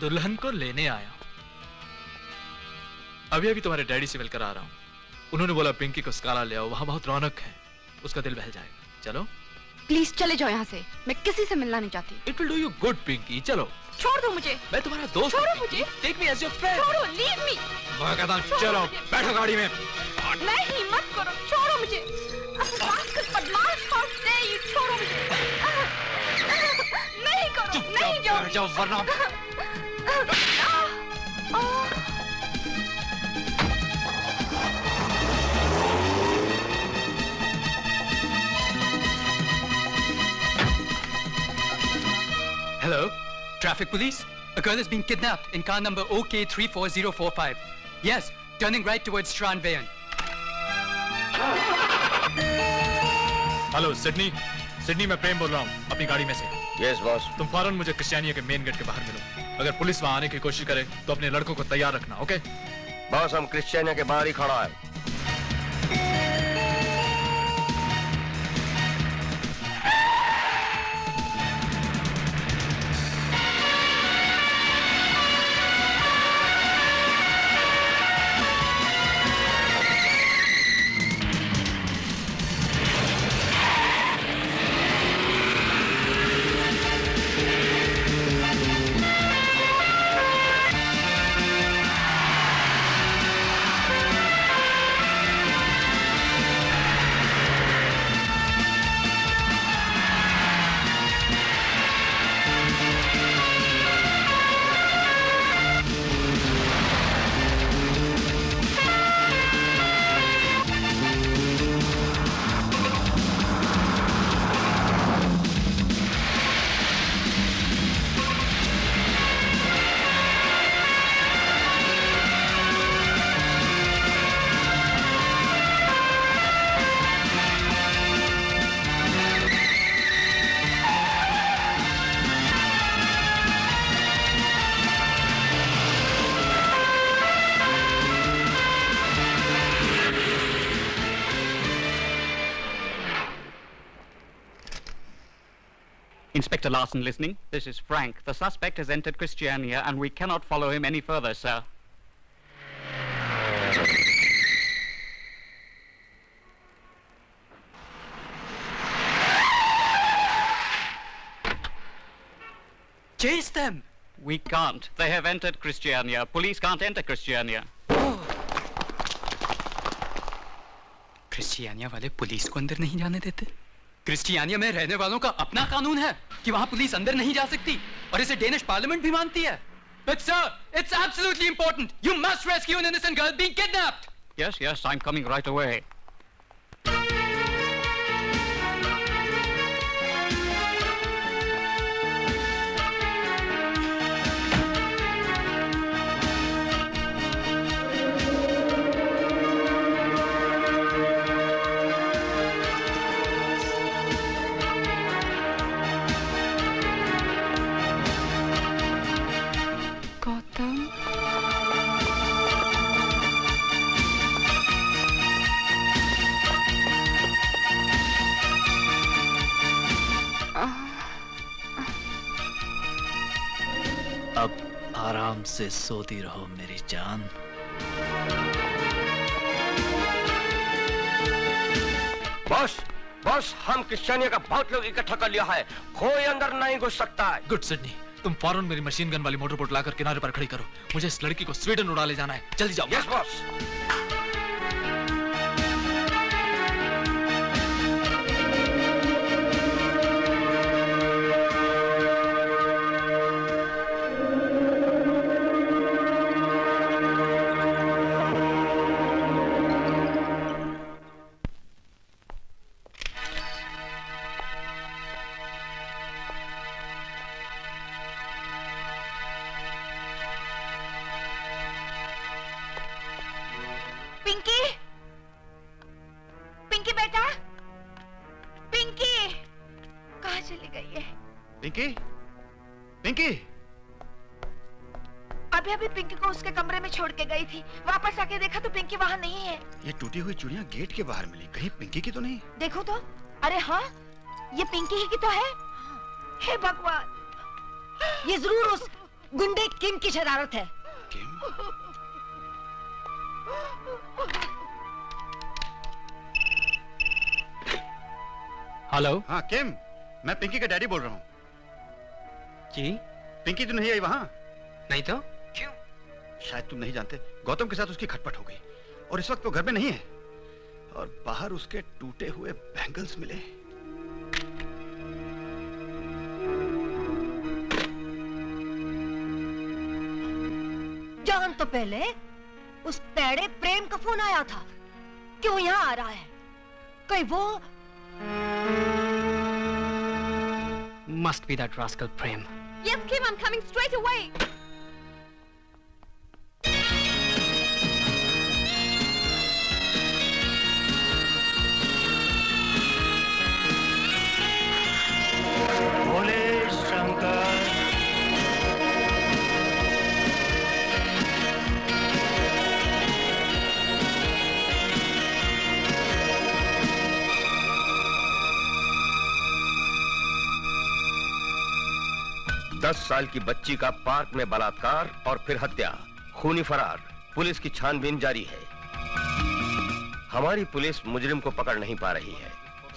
दुल्हन को लेने आया हूं। अभी अभी तुम्हारे डैडी से मिलकर आ रहा हूं। उन्होंने बोला पिंकी को स्काला ले आओ, वहां बहुत रौनक है, उसका दिल बहल जाएगा। चलो प्लीज चले जाओ यहाँ से, मैं किसी से मिलना नहीं चाहती। It will do you good Pinky, चलो। छोड़ दो मुझे। मैं तुम्हारा दोस्त छोड़ो हूं, मुझे। Take me as your friend. छोड़ो, लीव मी। मैं कहता हूं चलो, बैठो गाड़ी में। नहीं मत करो, छोड़ो मुझे। बदमाश, how dare you, छोड़ो मुझे। नहीं करो, नहीं जाओ। जाओ वरना Hello, traffic police. A girl is being kidnapped in car number OK34045. Yes, turning right towards Strandveien. Hello Sydney, Sydney मैं प्रेम बोल रहा हूँ अपनी गाड़ी में से। Yes boss. तुम फौरन मुझे क्रिश्चियानिया के मेन गेट के बाहर मिलो। अगर पुलिस वहाँ आने की कोशिश करे तो अपने लड़कों को तैयार रखना, ओके? बॉस हम क्रिश्चियानिया के बाहर ही खड़ा है। Inspector Larson listening. This is Frank. The suspect has entered Christiania and we cannot follow him any further, sir. Chase them! We can't. They have entered Christiania. Police can't enter Christiania. क्रिश्चियानिया वाले police को अंदर नहीं जाने देते। क्रिश्चियानिया में रहने वालों का अपना कानून है कि वहां पुलिस अंदर नहीं जा सकती और इसे डेनिश पार्लियामेंट भी मानती है। But sir, it's absolutely important. You must rescue an innocent girl being kidnapped. Yes, yes, I'm coming right away. अब आराम से सोती रहो मेरी जान। बॉस, बॉस हम क्रिश्चियानिया का बहुत लोग इकट्ठा कर लिया है, कोई अंदर नहीं घुस सकता है। गुड सिडनी, तुम फौरन मेरी मशीन गन वाली मोटर बोट लाकर किनारे पर खड़ी करो। मुझे इस लड़की को स्वीडन उड़ा ले जाना है। जल्दी जाओ। Yes boss. पिंकी, पिंकी बेटा, पिंकी कहाँ चली गई है? पिंकी, पिंकी। अभी अभी पिंकी को उसके कमरे में छोड़ के गई थी। वापस आके देखा तो पिंकी वहाँ नहीं है। ये टूटी हुई चूड़ियां गेट के बाहर मिली, कहीं पिंकी की तो नहीं? देखो तो, अरे हाँ, ये पिंकी ही की तो है। हे भगवान, ये जरूर उस गुंडे किम की शरारत है। हेलो। हाँ किम, मैं पिंकी का डैडी बोल रहा हूँ। जी? पिंकी तो नहीं आई वहाँ? नहीं तो? क्यों? शायद तुम नहीं जानते, गौतम के साथ उसकी खटपट हो गई और इस वक्त वो घर में नहीं है और बाहर उसके टूटे हुए बैंगल्स मिले। जान तो पहले उस पैड़े प्रेम का फोन आया था कि वो यहाँ आ रहा है। कहीं वो Must be that rascal Prem. Yes, Kim, I'm coming straight away. Bhole Shankar. 10 साल की बच्ची का पार्क में बलात्कार और फिर हत्या, खूनी फरार। पुलिस की छानबीन जारी है। हमारी पुलिस मुजरिम को पकड़ नहीं पा रही है।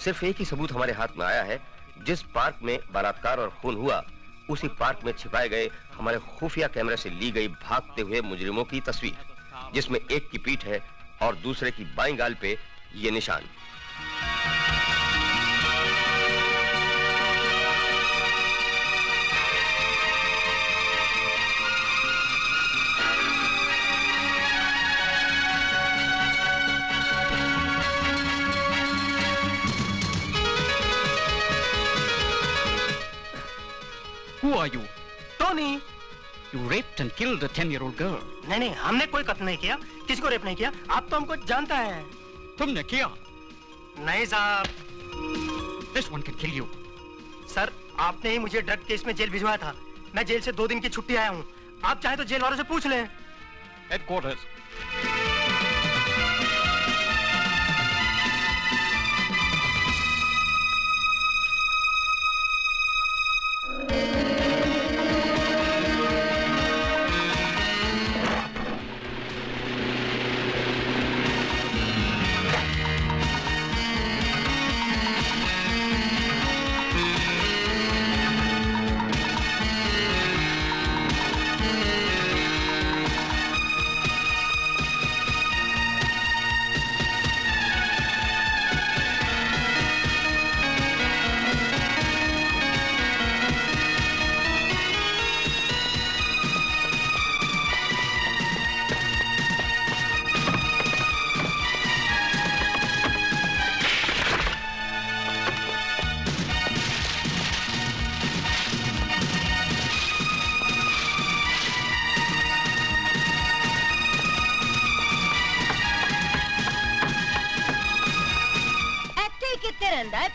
सिर्फ एक ही सबूत हमारे हाथ में आया है। जिस पार्क में बलात्कार और खून हुआ, उसी पार्क में छिपाए गए हमारे खुफिया कैमरे से ली गई भागते हुए मुजरिमों की तस्वीर, जिसमें एक की पीठ है और दूसरे की बाईं गाल पे ये निशान। Who are you? Tony. You raped and killed a 10-year-old girl. नहीं, हमने कोई कत्ल नहीं किया, किसी को रेप नहीं किया। आप तो हमको जानता है। तुमने किया? नहीं साहब। This one can kill you. Sir, आपने ही मुझे ड्रग केस में जेल भिजवाया था। मैं जेल से 2 दिन की छुट्टी आया हूँ। आप चाहे तो जेल वालों से पूछ लें। Headquarters.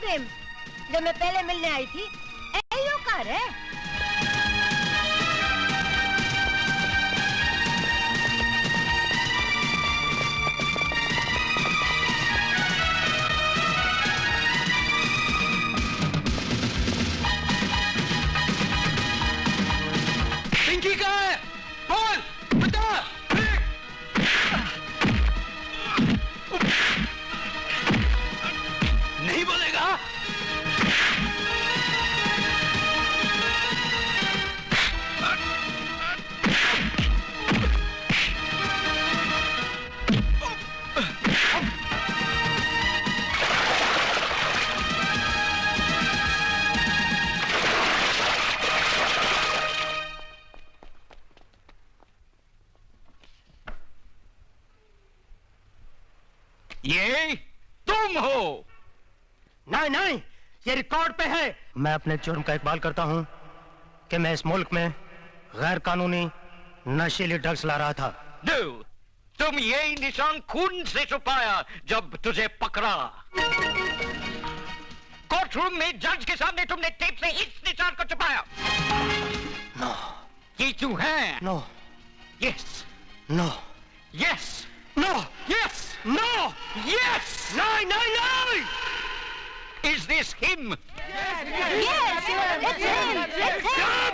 प्रेम, जब मैं पहले मिलने आई थी, एयो कार है। पिंकी कहाँ है? बोल, बता। नहीं बोलेगा? ये तुम हो? नहीं नहीं, ये रिकॉर्ड पे है। मैं अपने जुर्म का इकबाल करता हूँ कि मैं इस मुल्क में गैर कानूनी नशीली ड्रग्स ला रहा था। तुम यही निशान खून से छुपाया जब तुझे पकड़ा। कोर्ट रूम में जज के सामने तुमने टेप से इस निशान को छुपाया। नो, ये तू है? No, yes, no, yes, no, yes, no, yes, नहीं नहीं नहीं। Is this him? Yes, it's him. It's him.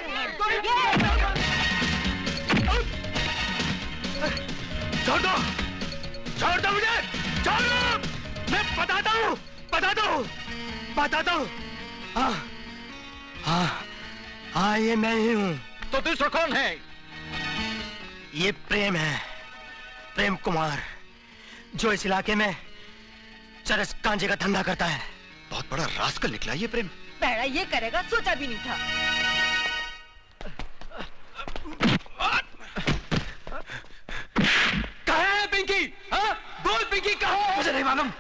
छोड़ दो, छोड़ दो मुझे, छोड़ दो। मैं बताता हूँ, बताता हूँ, बताता हूँ। हाँ, हाँ, हाँ, ये मैं ही हूँ। तो दूसरा कौन है? ये प्रेम है, प्रेम कुमार, जो इस इलाके में चरस गांजे का धंधा करता है। बहुत बड़ा रास्कल निकला ये प्रेम। पहला ये करेगा सोचा भी नहीं था। कहाँ है पिंकी? हाँ? बोल पिंकी कहाँ है? मुझे नहीं मालूम।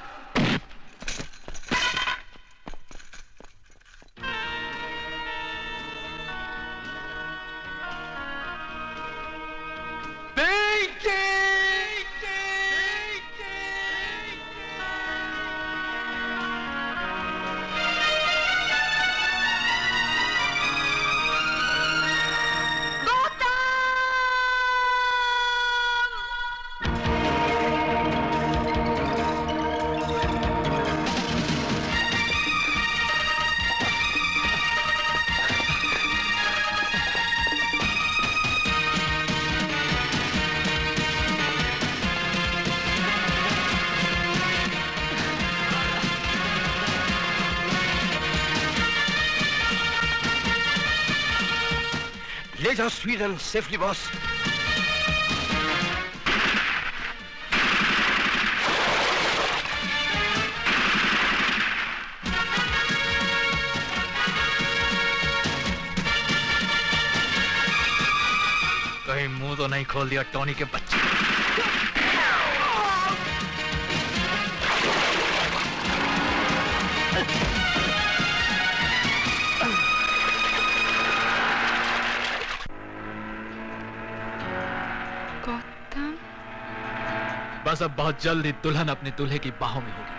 ले जाओ स्वीडन सेफली बॉस। कहीं मुंह तो नहीं खोल दिया टोनी के बच्चे। गौतम, बस अब बहुत जल्दी दुल्हन अपने दूल्हे की बाहों में होगी।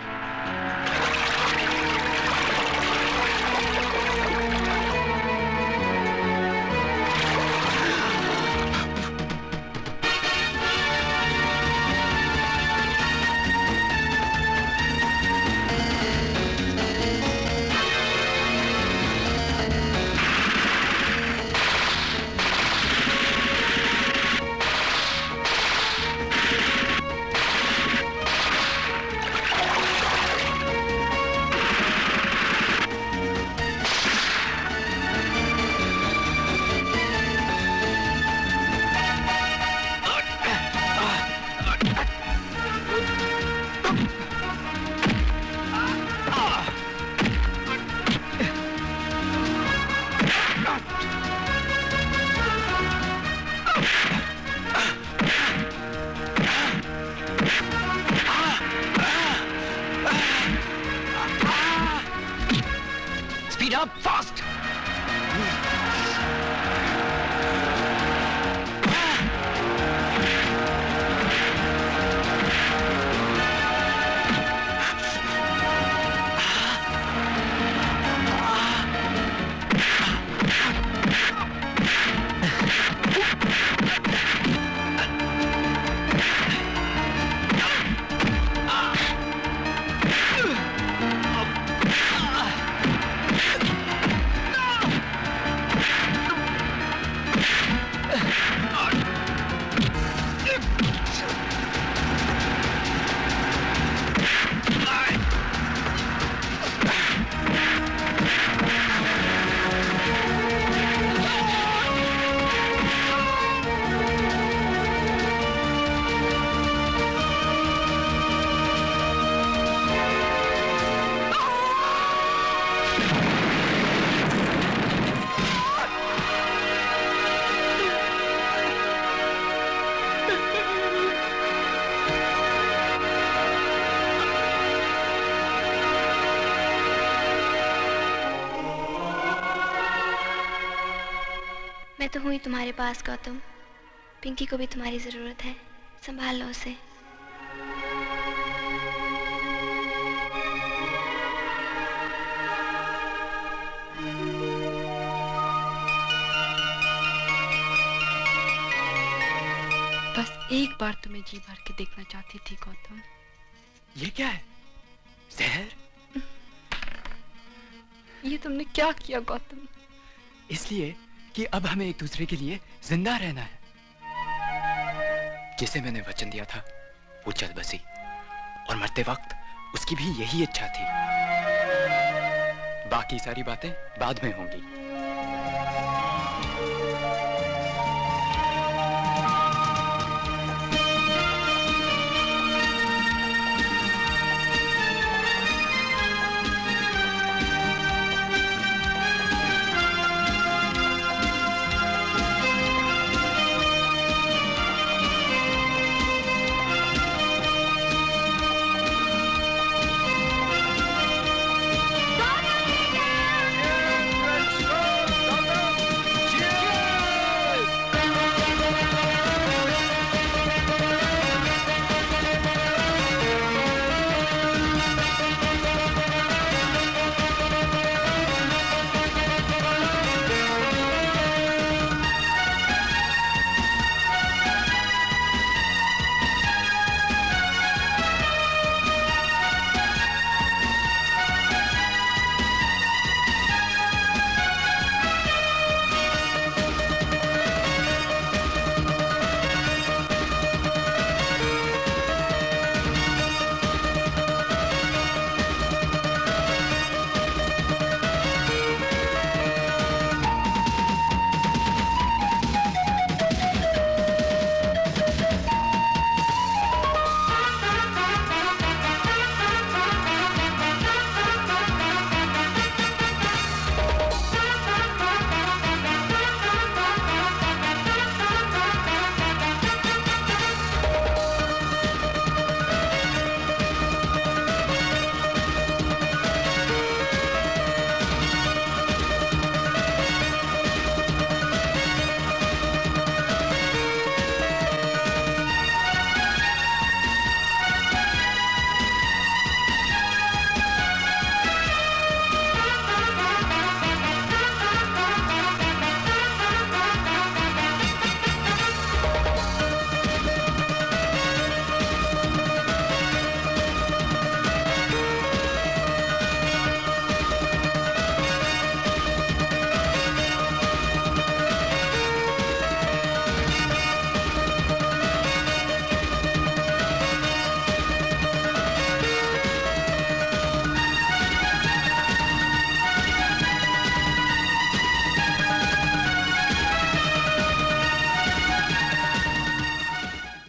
मैं तो हूँ ही तुम्हारे पास गौतम। पिंकी को भी तुम्हारी जरूरत है, संभाल लो उसे। बस एक बार तुम्हें जी भर के देखना चाहती थी गौतम। ये क्या है? जहर? ये तुमने क्या किया गौतम? इसलिए कि अब हमें एक दूसरे के लिए जिंदा रहना है। जिसे मैंने वचन दिया था वो चल बसी, और मरते वक्त उसकी भी यही इच्छा थी। बाकी सारी बातें बाद में होंगी।